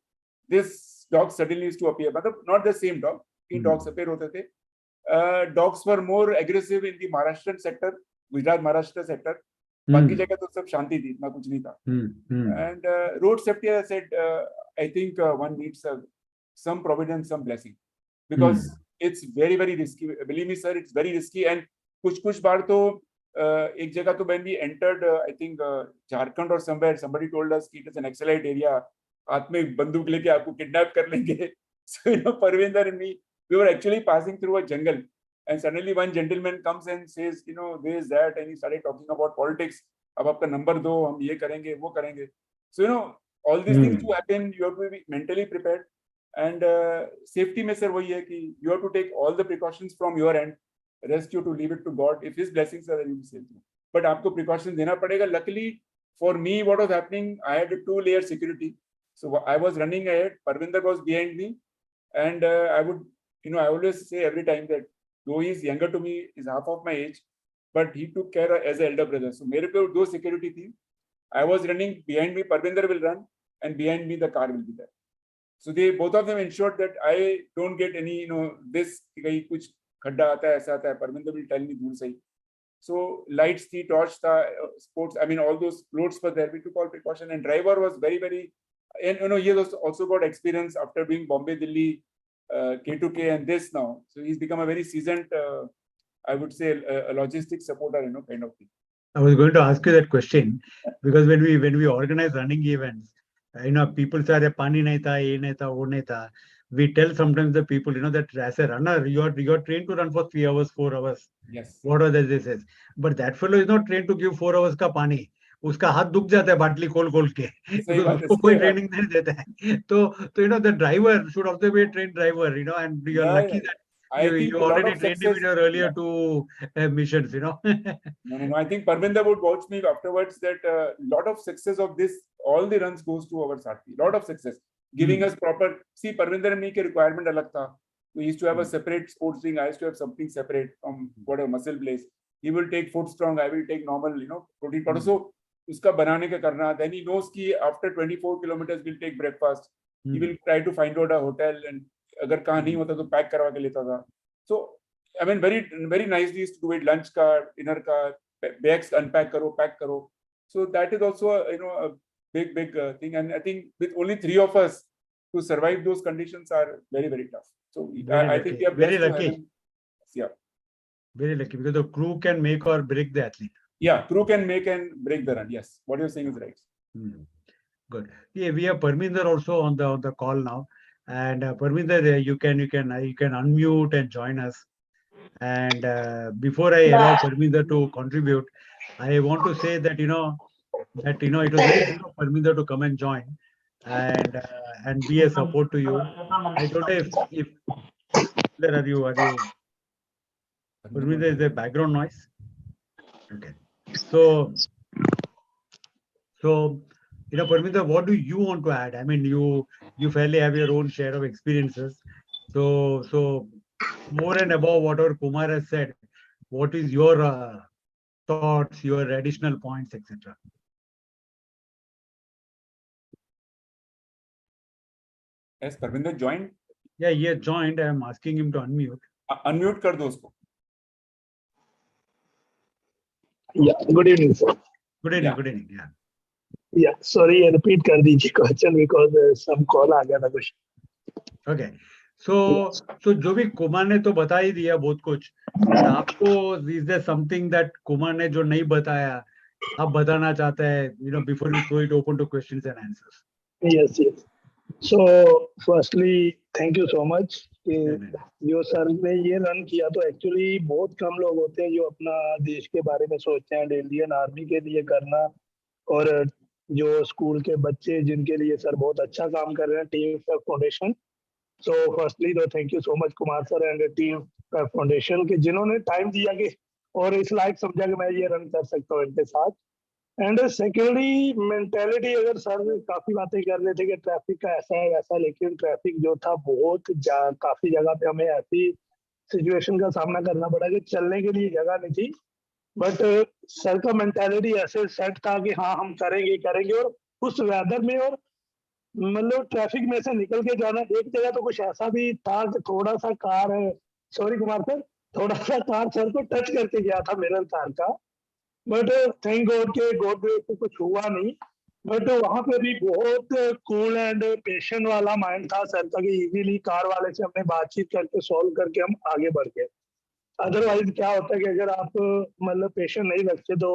this dog suddenly used to appear. But not the same dog. Three dogs appear hote the. Dogs were more aggressive in the Maharashtrian sector, Gujarat Maharashtra sector. बाकी जगह तो सब शांति थी, इतना कुछ नहीं था. And road safety, as I said, I think one needs some providence, some blessing, because it's very, very risky. Believe me, sir, it's very risky. And कुछ बार तो एक जगह तो when we entered, I think Jharkhand or somewhere, somebody told us it is an excellent area. हाथ में बंदूक लेके आपको kidnap कर लेंगे. So you know, Parwinder and me, we were actually passing through a jungle. And suddenly one gentleman comes and says, you know, this, that, and he started talking about politics. अब आपका number दो, हम ये करेंगे, वो करेंगे. So, you know, all these things to happen, you have to be mentally prepared. And safety में sir वही है कि you have to take all the precautions from your end. Rest you to leave it to God. If His blessings are there, you will be safe. But आपको precautions देना पड़ेगा. Luckily for me, what was happening, I had a 2-layer security. So I was running ahead. Parwinder was behind me, and I would, you know, I always say every time that though he is younger to me, is half of my age, but he took care as an elder brother. So मेरे पे दो security थी. I was running behind me. Parwinder will run, and behind me the car will be there. So they both of them ensured that I don't get any, you know, this कहीं कुछ खड्डा आता है, ऐसा आता है. Parwinder will tell me दूर से ही. So lights थी, torch था, sports. I mean, all those loads were there. We took all precaution, and driver was very, very. And you know, he also got experience after doing Bombay, Delhi, K2K, and this now. So he's become a very seasoned, I would say, a logistics supporter, you know, kind of thing. I was going to ask you that question because when we organize running events, you know, people say pani nahi tha, ye nahi tha, wo nahi tha. We tell sometimes the people, you know, that as a runner, you're trained to run for 3 hours, 4 hours. Yes. Whatever this is. But that fellow is not trained to give 4 hours ka pani. उसका हाथ दुख जाता है बाटली खोल के, उसको कोई ट्रेनिंग नहीं देता है. तो you know, the driver should also be a trained driver, you know, and you're lucky that you already trained him in your earlier 2 missions, you know. No. I think Parwinder would vouch me afterwards that a lot of success of this, all the runs goes to our Sarthi. Lot of success, giving us proper. See, Parwinder and me ke requirement alag tha. We used to have a separate sports ring. I used to have something separate from whatever muscle place. He will take foot strong. I will take normal, you know, protein powder. So उसका बनाने का करना. Then he knows कि after 24 kilometers we'll take breakfast. He will try to find out a hotel, and अगर कहाँ नहीं होता तो पैक करवा के लेता था. So I mean, very, very nicely used to do it. Lunch का, dinner का, bags unpack करो, pack करो. So that is also a, you know, a big thing. And I think with only 3 of us to survive those conditions are very, very tough. So I think we are very lucky. Yeah. Very lucky because the crew can make or break the athlete. Yeah, crew can make and break the run. Yes, what you're saying is right. Good. Yeah, we have Parwinder also on the call now, and Parwinder, you can unmute and join us. And before I allow Parwinder to contribute, I want to say that you know it was very good of Parwinder to come and join and be a support to you. I don't know if there are you. Parwinder, is there background noise? Okay. So, you know, Parwinder, what do you want to add? I mean, you fairly have your own share of experiences. So more and above whatever Kumar has said, what is your thoughts, your additional points, etc.? Has Parwinder joined? Yeah, he has joined. I am asking him to unmute. Unmute कर दो उसको. Yeah, good evening, sir. Good evening. Yeah. Yeah, sorry, repeat कर दीजिए question because some call आ गया था कुछ. Okay. So जो भी कुमार ने तो बता ही दिया बहुत कुछ. आपको is there something that Kumar ने जो नहीं बताया आप बताना चाहते हैं, you know, before we throw it open to questions and answers? Yes. So firstly, thank you so much. जो सर ने ये रन किया तो एक्चुअली बहुत कम लोग होते हैं जो अपना देश के बारे में सोचते हैं. इंडियन आर्मी के लिए करना और जो स्कूल के बच्चे जिनके लिए सर बहुत अच्छा काम कर रहे हैं, team foundation. So firstly, though, thank you so much, Kumar sir and the team foundation के जिन्होंने टाइम दिया कि और इस लायक समझा कि मैं ये रन कर सकता हूँ इनके साथ. एंड सेकेंडली मेंटेलिटी, अगर सर काफी बातें कर रहे थे कि ट्रैफिक का ऐसा है वैसा, लेकिन ट्रैफिक जो था बहुत काफी जगह पे हमें ऐसी सिचुएशन का सामना करना पड़ा कि चलने के लिए जगह नहीं थी। बट सर का मेंटालिटी ऐसे सेट था कि हाँ हम करेंगे करेंगे, और उस वेदर में, और मतलब ट्रैफिक में से निकल के जाना। एक जगह तो कुछ ऐसा भी था कि थोड़ा सा कार, सॉरी कुमार सर, थोड़ा सा कार सर को टच करके गया था मिरर कार का। बट थैंक गॉड के गॉड ग्रेस से कुछ हुआ नहीं। बट वहां पे भी बहुत कूल एंड पेशेंट वाला माइंड था सर का कि इजीली कार वाले से हमने बातचीत करके सॉल्व करके हम आगे बढ़ गए। अदरवाइज क्या होता है कि अगर आप मतलब पेशेंट नहीं रखते तो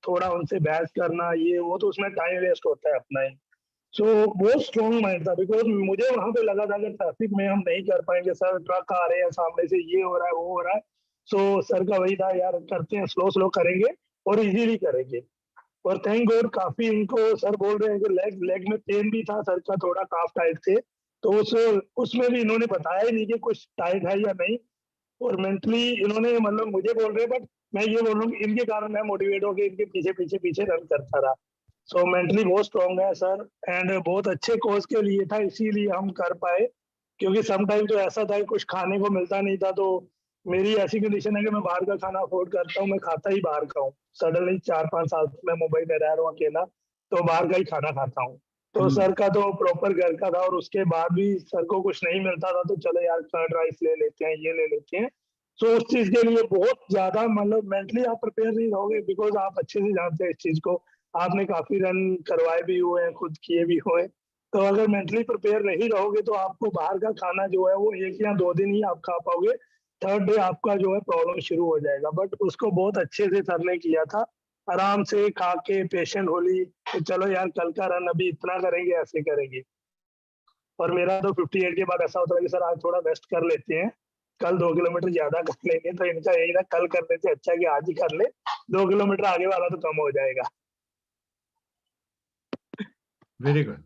थोड़ा उनसे बहस करना ये वो, तो उसमें टाइम वेस्ट होता है अपना ही। सो बहुत स्ट्रॉन्ग माइंड था, बिकॉज मुझे वहां पे लगा था कि ट्रैफिक में हम नहीं कर पाएंगे सर, ट्रक आ रहे हैं सामने से, ये हो रहा है वो हो रहा है। सो सर का वही था, यार करते हैं, स्लो स्लो करेंगे और इजीली करेंगे। और थैंक गॉड काफी इनको सर बोल रहे हैं कि लेग लेग में पेन भी था सर का, थोड़ा काफ टाइट थे, तो उसमें भी इन्होंने बताया ही नहीं कि कुछ टाइट है या नहीं। और मेंटली इन्होंने मतलब मुझे बोल रहे हैं, बट मैं ये बोल रहा हूँ इनके कारण मैं मोटिवेट होकर इनके पीछे पीछे पीछे रन करता रहा। सो मेंटली बहुत स्ट्रांग है सर, एंड बहुत अच्छे कोच के लिए था, इसीलिए हम कर पाए। क्योंकि सम टाइम तो ऐसा था कि कुछ खाने को मिलता नहीं था, तो मेरी ऐसी कंडीशन है कि मैं बाहर का खाना अफोर्ड करता हूँ, मैं खाता ही बाहर का हूँ। सडनली 4-5 साल से मैं मुंबई में रह रहा हूँ अकेला, तो बाहर का ही खाना खाता हूँ। तो सर का तो प्रॉपर घर का था, और उसके बाद भी सर को कुछ नहीं मिलता था तो चलो यार कर्ड राइस ले लेते हैं, ये ले लेते हैं। तो उस चीज के लिए बहुत ज्यादा मतलब मेंटली आप प्रिपेयर नहीं रहोगे, बिकॉज आप अच्छे से जानते हैं इस चीज को, आपने काफी रन करवाए भी हुए हैं, खुद किए भी हुए हैं। तो अगर मेंटली प्रिपेयर नहीं रहोगे तो आपको बाहर का खाना जो है वो 1 या 2 दिन ही आप खा पाओगे, थर्ड डे आपका जो है प्रॉब्लम शुरू हो जाएगा। बट उसको बहुत अच्छे से सर ने किया था, आराम से खा के पेशेंट होली, तो चलो यार कल का रन अभी इतना करेंगे, ऐसे करेंगे। और मेरा तो 58 के बाद ऐसा होता है कि सर आज थोड़ा रेस्ट कर लेते हैं, कल 2 किलोमीटर ज्यादा कर लेंगे। तो इनका यही ना, कल करने से अच्छा है कि आज ही कर ले, 2 किलोमीटर आगे वाला तो कम हो जाएगा। Very good.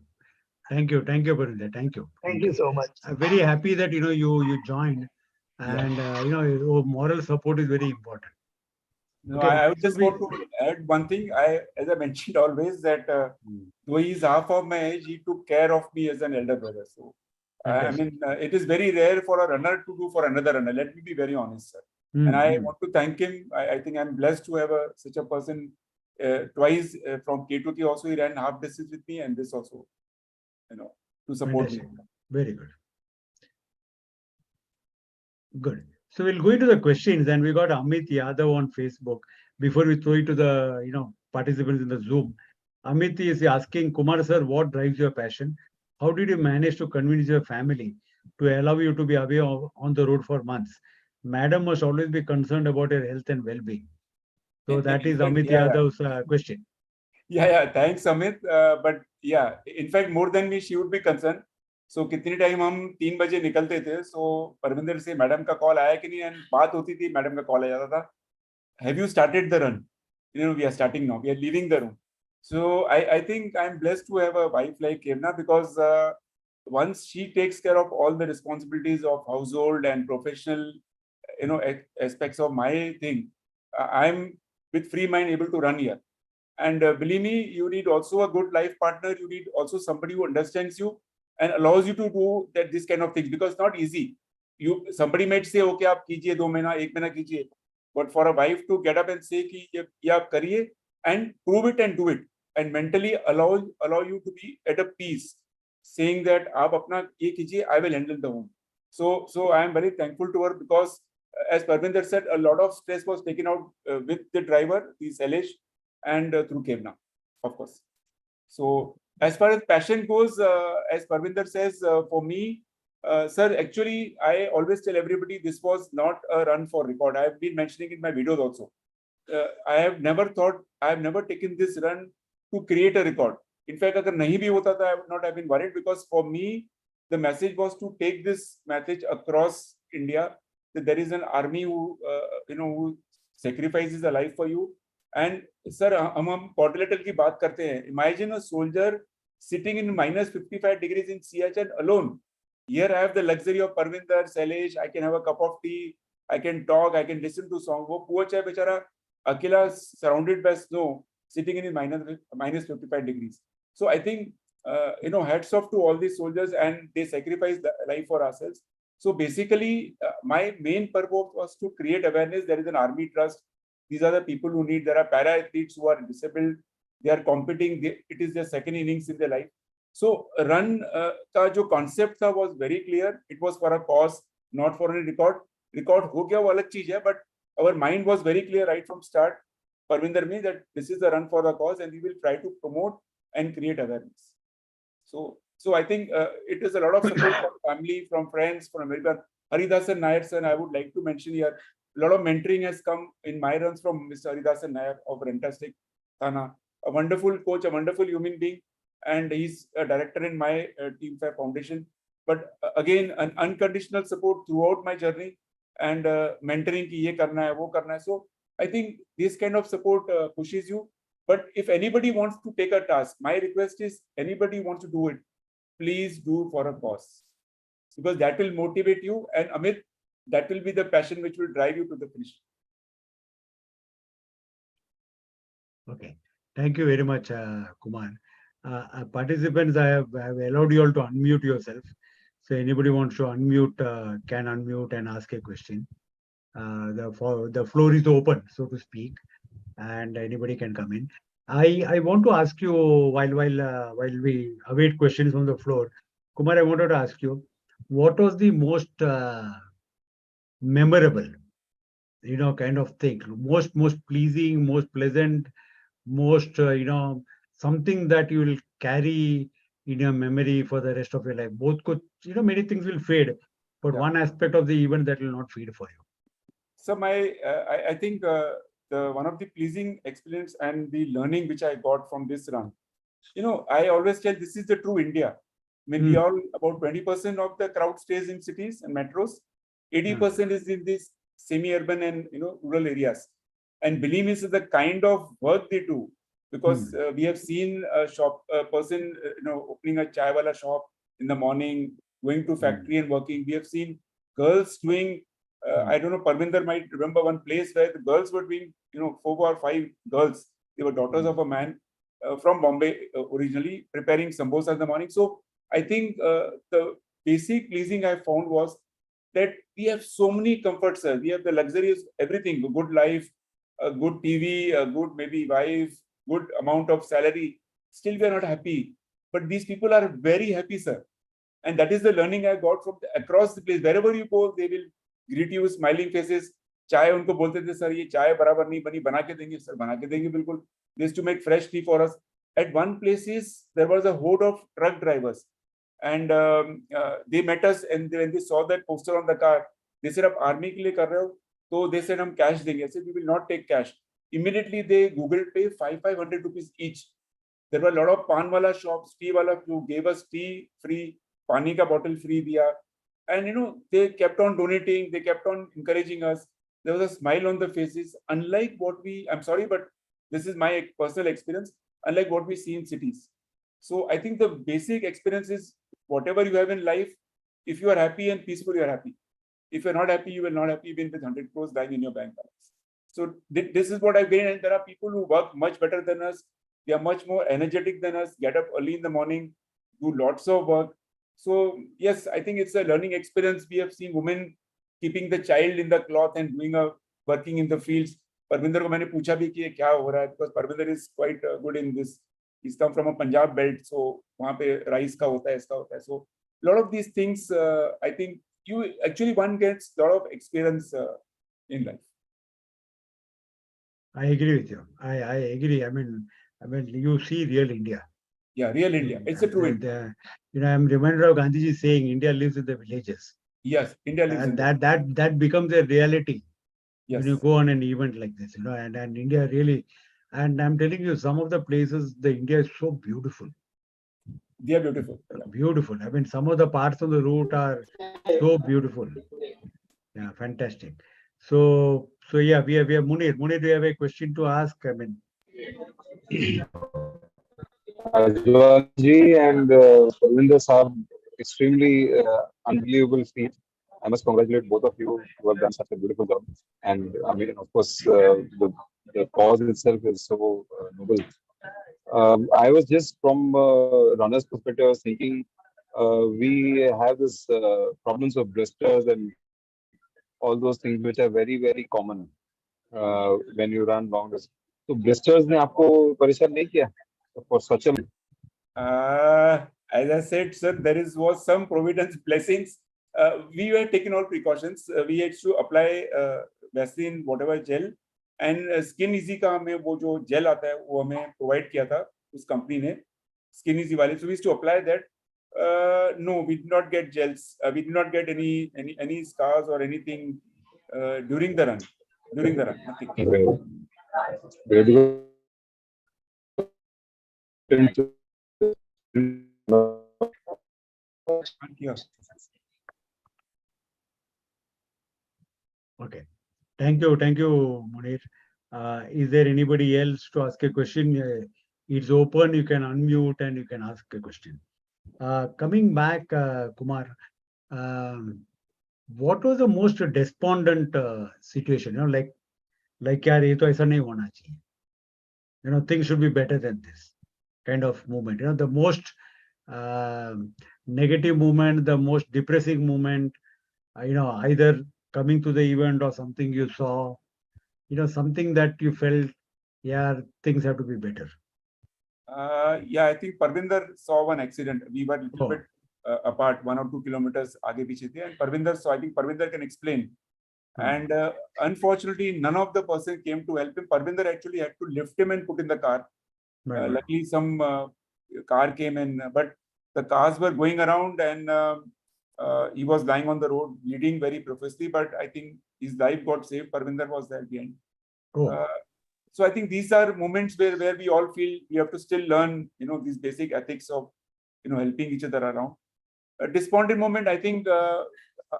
Thank you, Parwinder. Thank you. Thank you so much. I'm very happy that you joined, and your moral support is very important. No, Okay, I would so just want to add one thing. As I mentioned always, that though he is half of my age, he took care of me as an elder brother. So, I mean, it is very rare for a runner to do for another runner. Let me be very honest, sir. And I want to thank him. I think I'm blessed to have such a person. Twice from K2K also he ran half distance with me, and this also, to support me. Very good. Good. So we'll go into the questions, and we got Amit Yadav on Facebook. Before we throw it to the participants in the Zoom, Amit is asking, Kumar sir, what drives your passion? How did you manage to convince your family to allow you to be away on the road for months? Madam must always be concerned about your health and well-being. So that is Amit Yadav's question. Yeah. Thanks, Amit. But yeah, in fact, more than me, she would be concerned. So कितनी time हम 3 बजे निकलते थे, so Parvinder से madam का call आया कि नहीं, एंड बात होती थी, मैडम का कॉल आ जाता था, have you started the run? We are starting now, we are leaving the room. So I think I'm blessed to have a wife like Kevna, because once she takes care of all the responsibilities of household and professional aspects of my thing, I'm with free mind able to run here. And believe me, you need also a good life partner. You need also somebody who understands you and allows you to do this kind of things, because it's not easy. Somebody might say, okay, आप कीजिए 2 महीना 1 महीना कीजिए, but for a wife to get up and say कि ये आप करिए and prove it and do it, and mentally allow you to be at a peace, saying that आप अपना ये कीजिए, I will handle the home. So I am very thankful to her, because as Parwinder said, a lot of stress was taken out with the driver, the Sailesh, and through Kevna, of course. So as far as passion goes, as Parwinder says, for me, sir, actually, I always tell everybody this was not a run for record. I have been mentioning in my videos also. I have never taken this run to create a record. In fact, agar nahi bhi hota tha, I would not have been worried, because for me, the message was to take this message across India, that there is an army who sacrifices a life for you. And sir, हम quadrilateral की बात करते हैं. Imagine a soldier sitting in -55 degrees in Siachen alone. Here I have the luxury of Parwinder, Sailesh. I can have a cup of tea. I can talk. I can listen to song. वो coach है बेचारा, अकेला surrounded by snow, sitting in minus 55 degrees. So I think, hats off to all these soldiers, and they sacrifice the life for ourselves. So basically, my main purpose was to create awareness. There is an army trust. These are the people who need. There are para-athletes who are disabled. They are competing. It is their second innings in their life. So run ka jo concept tha was very clear. It was for a cause, not for any record. Record ho gaya wo alag cheez hai, but our mind was very clear right from start, Parwinder me, that this is the run for the cause, and we will try to promote and create awareness. So I think it is a lot of support from family, from friends, from everyone. Haridasan Nair sir, I would like to mention here, a lot of mentoring has come in my runs from Mr. Haridasan Nair of Fantastic Thana, a wonderful coach, a wonderful human being, and he's a director in my Team Fair Foundation. But again, an unconditional support throughout my journey, and mentoring ki ye karna hai, wo karna hai. So I think this kind of support pushes you. But if anybody wants to take a task, my request is, anybody wants to do it, please do for a cause, because that will motivate you. And Amit, that will be the passion which will drive you to the finish. Okay, thank you very much, Kumar. Participants, I have allowed you all to unmute yourself. So anybody wants to unmute can unmute and ask a question. The floor is open, so to speak, and anybody can come in. I want to ask you, while we await questions from the floor, Kumar, I wanted to ask you, what was the most memorable, kind of thing, most pleasing, most pleasant, most something that you will carry in your memory for the rest of your life? Both could, many things will fade, but one aspect of the event that will not fade for you. So I think one of the pleasing experience and the learning which I got from this run, I always tell, this is the true India. I mean, we all, about 20% of the crowd stays in cities and metros. 80% is in these semi-urban and rural areas. And believe me, this is the kind of work they do, because we have seen a person opening a chai wala shop in the morning, going to factory and working. We have seen girls doing, I don't know, Parwinder might remember one place where the girls were doing, 4 or 5 girls. They were daughters of a man from Bombay originally, preparing samosas in the morning. So I think the basic pleasing I found was that we have so many comforts, sir. We have the luxuries, everything, a good life, a good TV, a good maybe wife, good amount of salary. Still, we are not happy. But these people are very happy, sir. And that is the learning I got from across the place. Wherever you go, they will greet you with smiling faces. Chai unko bolte the, sir, ye chai barabar nahi bani, bana ke denge, sir, bana ke denge bilkul. They used to make fresh tea for us. At one place, there was a horde of truck drivers. And they met us, and when they saw that poster on the car, they said, "Ab army ke liye kar rahe ho?" So they said, "Hum cash denge." I said, "We will not take cash." Immediately they Google Pay 500 rupees each. There were a lot of pan wala shops, tea wala, who gave us tea free, pani ka bottle free diya. And they kept on donating, they kept on encouraging us. There was a smile on the faces, unlike what I'm sorry, but this is my personal experience, unlike what we see in cities. So I think the basic experience is, whatever you have in life, if you are happy and peaceful, you are happy. If you're not happy, you will not happy even with 100 crores lying in your bank balance. So this is what I've gained. And there are people who work much better than us. They are much more energetic than us, get up early in the morning, do lots of work. So yes, I think it's a learning experience. We have seen women keeping the child in the cloth and working in the fields. Parwinder ko maine pucha bhi ki kya ho raha hai, because Parwinder is quite good in this. He's come from a Punjab belt, so wahan pe rice ka hota hai, iska hota hai. So a lot of these things, I think one gets a lot of experience in life. I agree with you. I agree. I mean, you see real India. Yeah, real India. It's a true India. I'm reminded of Gandhiji saying, "India lives in the villages." Yes, India lives in that becomes a reality. Yes. When you go on an event like this, and India really, and I'm telling you, some of the places, the India is so beautiful. They are beautiful. Beautiful. I mean, some of the parts of the route are so beautiful. Yeah, fantastic. So yeah, we have Munir. Munir, do you have a question to ask? I mean, Ajwani and Parwinder Sahab, extremely unbelievable feat. I must congratulate both of you who have done such a beautiful job. And I mean, of course, the the cause itself is so noble. I was just from runner's perspective, I was thinking we have this problems of blisters and all those things which are very, very common when you run long distance. So blisters ने आपको परेशान नहीं किया for such a as I said, sir, was some providence blessings. We were taking all precautions. We had to apply Vaseline, whatever gel, and Skin Easy का हमें वो जो gel आता है वो हमें provide किया था उस company ने Skin Easy वाले. So we used to apply that. No, we did not get gels. We did not get any scars or anything during the run. During the run, nothing. Okay. Thank you, Munir. Is there anybody else to ask a question? It's open. You can unmute and you can ask a question. Coming back, Kumar, what was the most despondent situation? You know, like यार ये तो ऐसा नहीं होना चाहिए. You know, things should be better than this kind of movement. You know, the most negative movement, the most depressing movement. You know, either coming to the event or something you saw. You know, something that you felt, yeah, things have to be better. Yeah, I think Parwinder saw one accident. We were a little bit apart, 1 or 2 kilometers आगे पीछे थे, and Parwinder saw. I think Parwinder can explain. And unfortunately, none of the person came to help him. Parwinder actually had to lift him and put in the car. Luckily, some car came in, but the cars were going around, and he was lying on the road, bleeding very profusely. But I think his life got saved. Parwinder was there behind. So I think these are moments where we all feel we have to still learn, you know, these basic ethics of, you know, helping each other around. A despondent moment, I think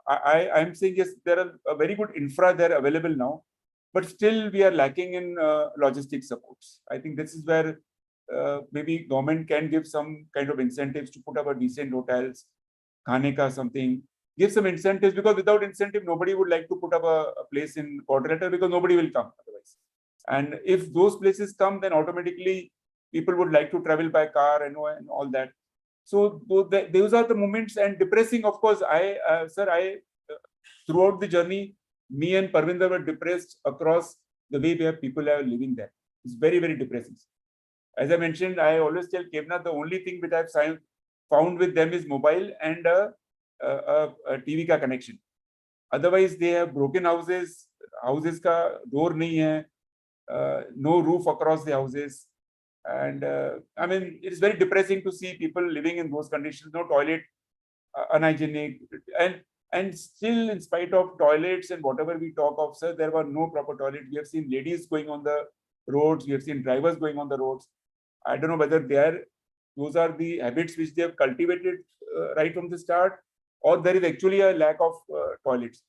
I'm saying yes, there are a very good infra there available now, but still we are lacking in logistic supports. I think this is where maybe government can give some kind of incentives to put up a decent hotels, khane ka something, give some incentives, because without incentive, nobody would like to put up a place in Quadrilateral because nobody will come otherwise. And if those places come, then automatically people would like to travel by car and all that. So those are the moments. And depressing, of course, throughout the journey, me and Parwinder were depressed across the way where people are living there. It's very, very depressing. As I mentioned, I always tell Kevna, the only thing which I've found with them is mobile and a TV ka connection. Otherwise, they have broken houses ka door nahi hai, no roof across the houses. And I mean, it is very depressing to see people living in those conditions, no toilet, unhygienic, and still, in spite of toilets and whatever we talk of, sir, there were no proper toilets. We have seen ladies going on the roads, we have seen drivers going on the roads. I don't know whether those are the habits which they have cultivated right from the start, or there is actually a lack of toilets.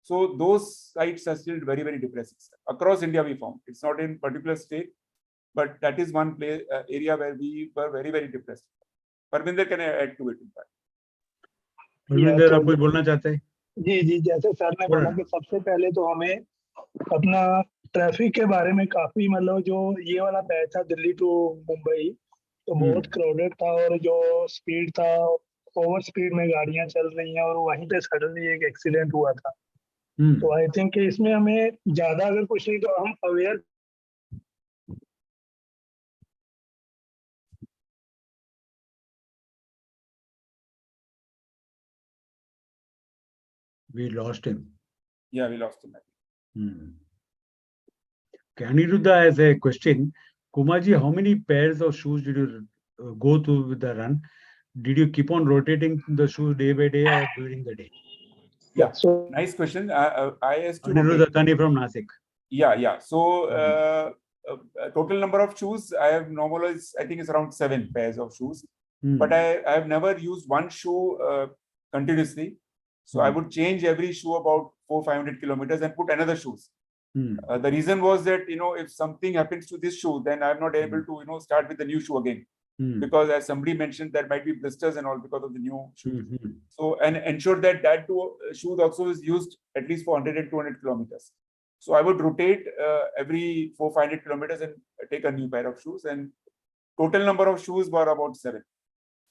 So those sites are still very, very depressing. Across India we found. It's not in particular state, but that is one area where we were very, very depressed. Parwinder can add to it, in fact. Parwinder, आप कुछ बोलना चाहते हैं? जी, जैसे sir ने बोला कि सबसे पहले तो हमें अपना ट्रैफिक के बारे में काफी, मतलब जो ये वाला पैच था दिल्ली टू मुंबई, तो बहुत क्राउडेड था, और जो स्पीड था, ओवर स्पीड में गाड़ियां चल रही हैं, और वहीं पे सडनली एक एक्सीडेंट हुआ था. तो आई थिंक कि इसमें हमें ज्यादा अगर कुछ नहीं तो हम aware. We lost him. Yeah, we lost him. Aniruddha has a question. Kumarji, how many pairs of shoes did you go through with the run? Did you keep on rotating the shoes day by day or during the day? Yeah, so nice question. I asked Aniruddha Tani from Nasik. Yeah. So total number of shoes I have normalized, I think it's around 7 pairs of shoes. But I have never used one shoe continuously. So I would change every shoe about 400-500 kilometers and put another shoes. The reason was that, you know, if something happens to this shoe, then I'm not able to, you know, start with the new shoe again. Because as somebody mentioned, there might be blisters and all because of the new shoes. So, and ensure that shoe also is used at least for 100 and 200 kilometers. So I would rotate every 400-500 kilometers and take a new pair of shoes. And total number of shoes were about 7,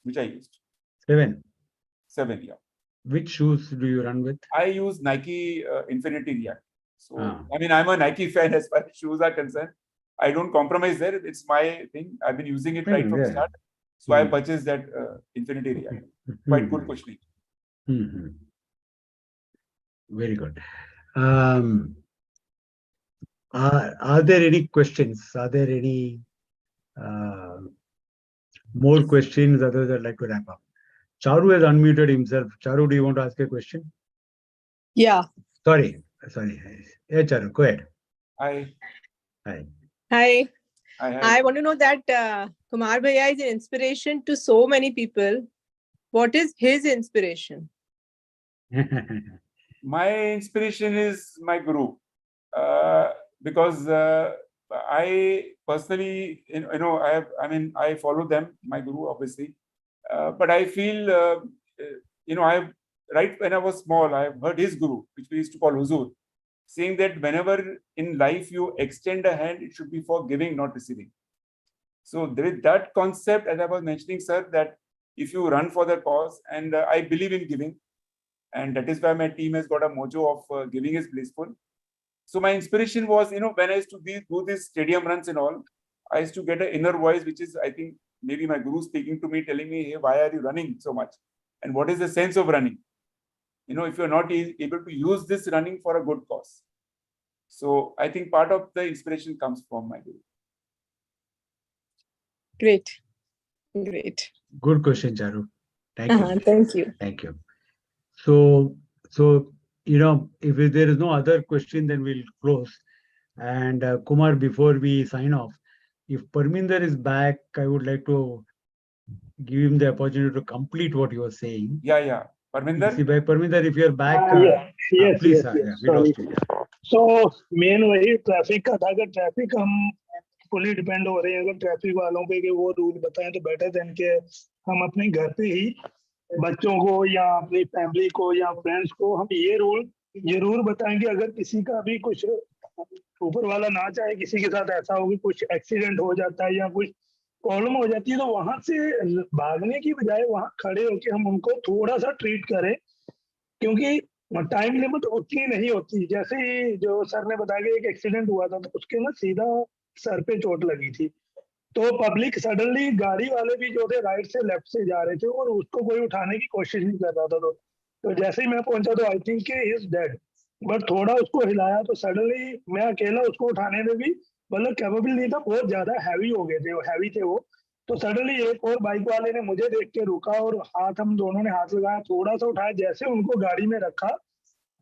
which I used. 7. 7, yeah. Which shoes do you run with? I use Nike Infinity React. So, Ah. I mean, I'm a Nike fan as far as shoes are concerned. I don't compromise there. It's my thing. I've been using it right from start. So I purchased that Infinity React. Quite good cushioning. Very good. Are there any questions? Are there any more questions? Others I'd like to wrap up. Charu has unmuted himself. Charu, do you want to ask a question? Yeah. Sorry. Yeah, Charu, go ahead. Hi. I want to know that Kumar Bhaiya is an inspiration to so many people. What is his inspiration? My inspiration is my guru, because I personally, I follow them, my guru, obviously. But I feel, right when I was small, I've heard his guru, which we used to call Huzur, saying that whenever in life you extend a hand, it should be for giving, not receiving. So there is that concept, as I was mentioning, sir, that if you run for the cause, and I believe in giving, and that is why my team has got a mojo of giving is blissful. So my inspiration was, when I used to do these stadium runs and all, I used to get an inner voice, which is, I think, maybe my guru speaking to me, telling me, hey, why are you running so much? And what is the sense of running? If you're not able to use this running for a good cause. So I think part of the inspiration comes from my guru. Great. Good question, Charu. Thank you. Thank you. Thank you. So if there is no other question, then we'll close. And Kumar, before we sign off, if Parwinder is back, I would like to give him the opportunity to complete what you were saying. Yeah. Parwinder? Is he back? Parwinder, if you're back, yes, please. yes, We lost you. So main वही traffic का था, अगर traffic हम fully depend हो रहे हैं अगर traffic वालों पे कि वो रूल बताएं तो बेटर देन के हम अपने घर पे ही बच्चों को या अपनी फैमिली को या फ्रेंड्स को हम ये रूल जरूर बताएं कि अगर किसी का भी कुछ ऊपर वाला ना चाहे किसी के साथ ऐसा हो कि कुछ एक्सीडेंट हो जाता है या कुछ प्रॉब्लम हो जाती है तो वहां से भागने की बजाय वहां खड़े होकर हम उनको थोड़ा सा ट्रीट करें, क्योंकि टाइम लिमिट उतनी नहीं होती। जैसे ही जो सर ने बताया कि एक एक्सीडेंट हुआ था तो उसके ना सीधा सर पे चोट लगी थी, तो पब्लिक सडनली गाड़ी वाले भी जो थे राइट से लेफ्ट से जा रहे थे और उसको कोई उठाने की कोशिश नहीं कर रहा था। तो जैसे ही मैं पहुंचा तो I think he is dead, but थोड़ा उसको हिलाया तो सडनली मैं अकेला उसको उठाने में भी मतलब कैपेबल नहीं था, बहुत ज्यादा हैवी हो गए थे, हैवी थे वो। तो सडनली एक और बाइक वाले ने मुझे देख के रुका और हम दोनों ने हाथ लगाया, थोड़ा सा उठाया, जैसे उनको गाड़ी में रखा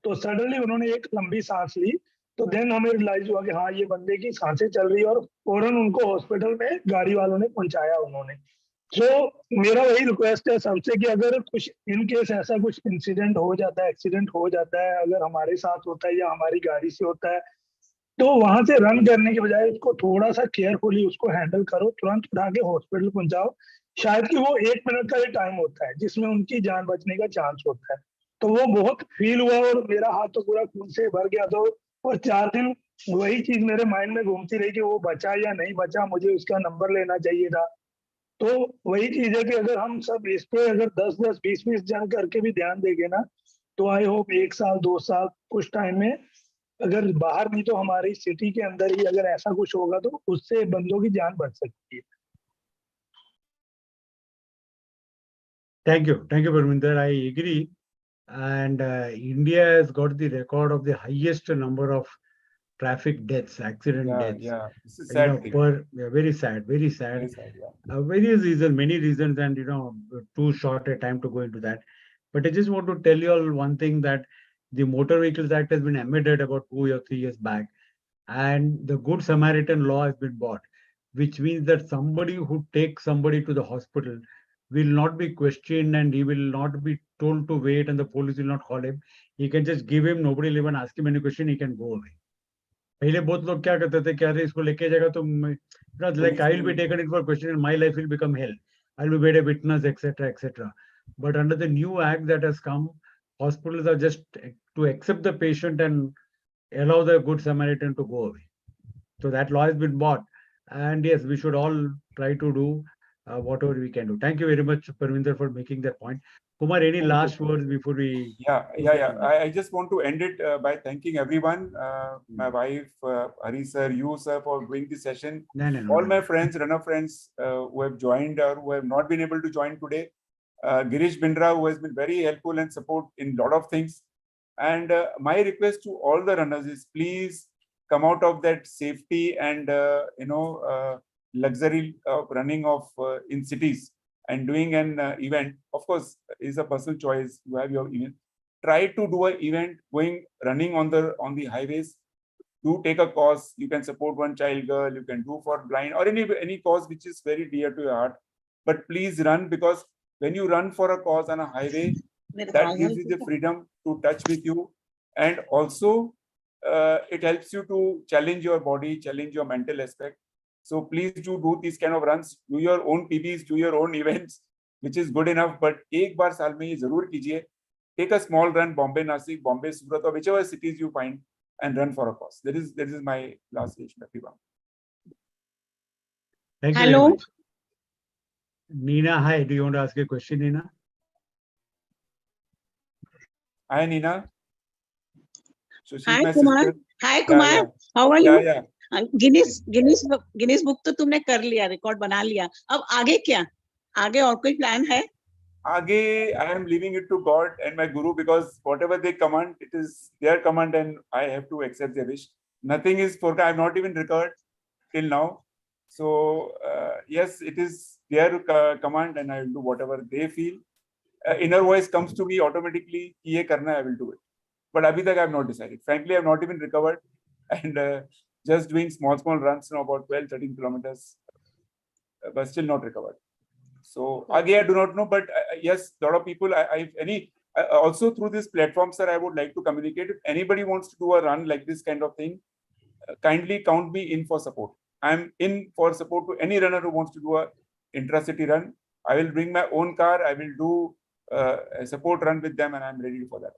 तो सडनली उन्होंने एक लंबी सांस ली। तो देन हमें रियलाइज हुआ कि हाँ ये बंदे की सांसें चल रही है और फौरन उनको हॉस्पिटल में गाड़ी वालों ने पहुंचाया उन्होंने। तो मेरा वही रिक्वेस्ट है सबसे कि अगर कुछ इन केस ऐसा कुछ इंसिडेंट हो जाता है, एक्सीडेंट हो जाता है, अगर हमारे साथ होता है या हमारी गाड़ी से होता है, तो वहां से रन करने के बजाय उसको थोड़ा सा केयरफुली उसको हैंडल करो, तुरंत उठा के हॉस्पिटल पहुंचाओ। शायद कि वो 1 मिनट का ही टाइम होता है जिसमें उनकी जान बचने का चांस होता है। तो वो बहुत फील हुआ और मेरा हाथ तो पूरा खून से भर गया। तो और 4 दिन वही चीज मेरे माइंड में घूमती रही कि वो बचा या नहीं बचा, मुझे उसका नंबर लेना चाहिए था। तो वही चीज है कि अगर हम सब इस पे अगर 10-10, 20-20 जन करके भी ध्यान देंगे ना, तो आई होप 1 साल 2 साल कुछ टाइम में, अगर बाहर नहीं तो हमारी सिटी के अंदर ही अगर ऐसा कुछ होगा तो उससे बंदों की जान बच सकती है। Thank you, Parwinder. I agree. And India has got the record of the highest number of traffic deaths, accident deaths. Yeah, this is sad. Very sad. Very sad, yeah. Various reasons, many reasons, and too short a time to go into that. But I just want to tell you all one thing, that the Motor Vehicles Act has been amended about 2 or 3 years back, and the Good Samaritan law has been brought, which means that somebody who takes somebody to the hospital will not be questioned and he will not be told to wait and the police will not call him. He can just give him, nobody will even ask him any question, he can go away. पहले बहुत लोग क्या करते थे, क्या इसको लेके जाएगा तो like I will be taken in for question and my life will become hell. I will be made a witness, etc., etc. But under the new act that has come, hospitals are just to accept the patient and allow the Good Samaritan to go away. So that law has been bought. And yes, we should all try to do whatever we can do. Thank you very much, Parwinder, for making that point. Kumar, any Thank last you. words before we... Yeah. I just want to end it by thanking everyone. My wife, Hari sir, you sir, for doing this session. All my friends, runner friends who have joined or who have not been able to join today. Girish Bindra, who has been very helpful and support in a lot of things. And my request to all the runners is please come out of that safety and luxury of running of in cities and doing an event. Of course, is a personal choice. You have your event. Try to do an event running on the highways. Do take a cause. You can support one child girl. You can do for blind or any cause which is very dear to your heart. But please run, because when you run for a cause on a highway, that gives you the freedom to touch with you, and also it helps you to challenge your body, challenge your mental aspect. So please do these kind of runs, do your own PBs, do your own events, which is good enough. But एक बार साल में ये जरूर कीजिए. Take a small run, Bombay, Nasik, Bombay, Surat, or whichever cities you find, and run for a cause. That is my last suggestion, everyone. Thank you. Hello. Nina, hi. Do you want to ask a question, Nina? Hi, Nina. So she's Hi, my Kumar. sister. Hi, Kumar. Yeah. How are you? Yeah. Guinness book तो तुमने कर लिया, record बना लिया. अब आगे क्या? आगे और कोई प्लान है? Aage, I am leaving it to God and my guru, because whatever they command, it is their command and I have to accept their wish. Nothing is for, I have not even recovered till now. So yes, it is their command and I will do whatever they feel. Inner voice comes to me automatically, ye karna, I will do it. But abhi tak I have not decided. Frankly, I have not even recovered, and just doing small runs now, about 12-13 kilometers, but still not recovered. So again, I do not know, but yes, a lot of people. Also through this platform, sir, I would like to communicate. If anybody wants to do a run like this kind of thing, kindly count me in for support. I'm in for support to any runner who wants to do a intra-city run. I will bring my own car. I will do a support run with them, and I'm ready for that.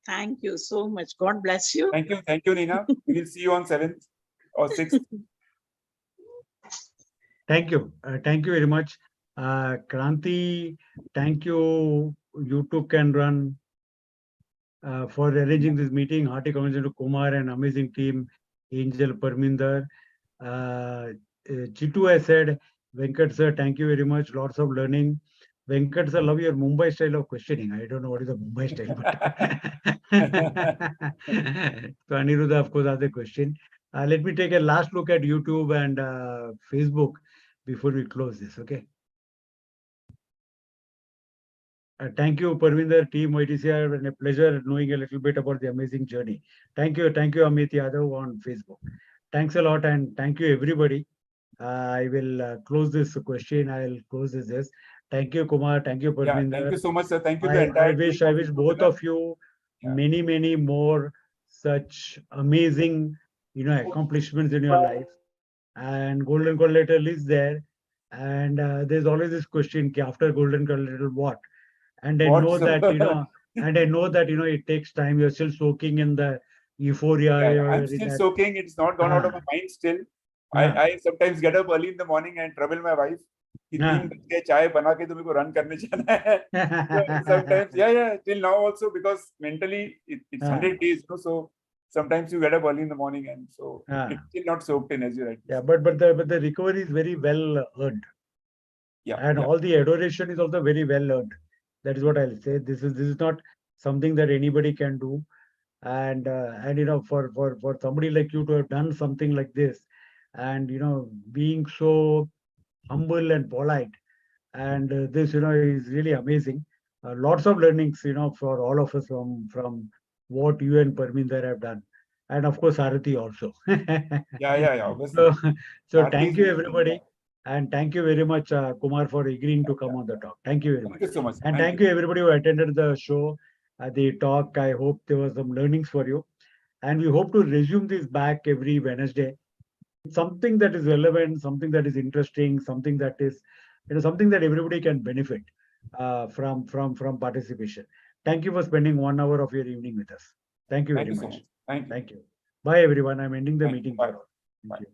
Thank you so much. God bless you. Thank you, Nina. We will see you on 7th or 6th. Thank you very much, Kranti. Thank you, YouTooCanRun, for arranging this meeting. Hearty congratulations to Kumar and amazing team, Angel, Parwinder. Chitu has said, Venkat sir, thank you very much. Lots of learning. Venkat sir, love your Mumbai style of questioning. I don't know what is the Mumbai style, but so Aniruddha, of course, asked a question. Let me take a last look at YouTube and Facebook before we close this, okay? Thank you, Parwinder, team YTCR, and a pleasure knowing a little bit about the amazing journey. Thank you, Amit Yadav on Facebook. Thanks a lot, and thank you, everybody. I will close this question. I will close this. Thank you, Kumar. Thank you, Parwinder. Yeah, thank you so much, sir. Thank you. I wish both of you many more such amazing, accomplishments in your life. And Golden Quadrilateral is there, and there's always this question: after Golden Quadrilateral, what? And I know that it takes time. You're still soaking in the euphoria. Yeah, I'm still soaking. It's not gone out of my mind still. I sometimes get up early in the morning and trouble my wife. Chai bana ke tumhe ko run karne jana hai. Sometimes, till now also, because mentally it's 100 days, so sometimes you get up early in the morning, and so it's still not soaked in, as you write. Yeah, but the recovery is very well earned. Yeah, and all the adoration is also very well earned. That is what I'll say. This is not something that anybody can do, and for somebody like you to have done something like this, and being so humble and polite, and this is really amazing. Lots of learnings for all of us from what you and Parwinder have done, and of course Arathi also. So thank you, everybody, and thank you very much, Kumar, for agreeing to come on the talk. Thank you very much. Thank you so much. And thank you everybody who attended the show, the talk. I hope there was some learnings for you, and we hope to resume this back every Wednesday. Something that is relevant, something that is interesting, something that is something that everybody can benefit from participation. Thank you for spending 1 hour of your evening with us. Thank you Thank very you so much. much. Thank you. Thank you. Bye, everyone. I'm ending the Thank you. meeting. Bye. Thank Bye. you.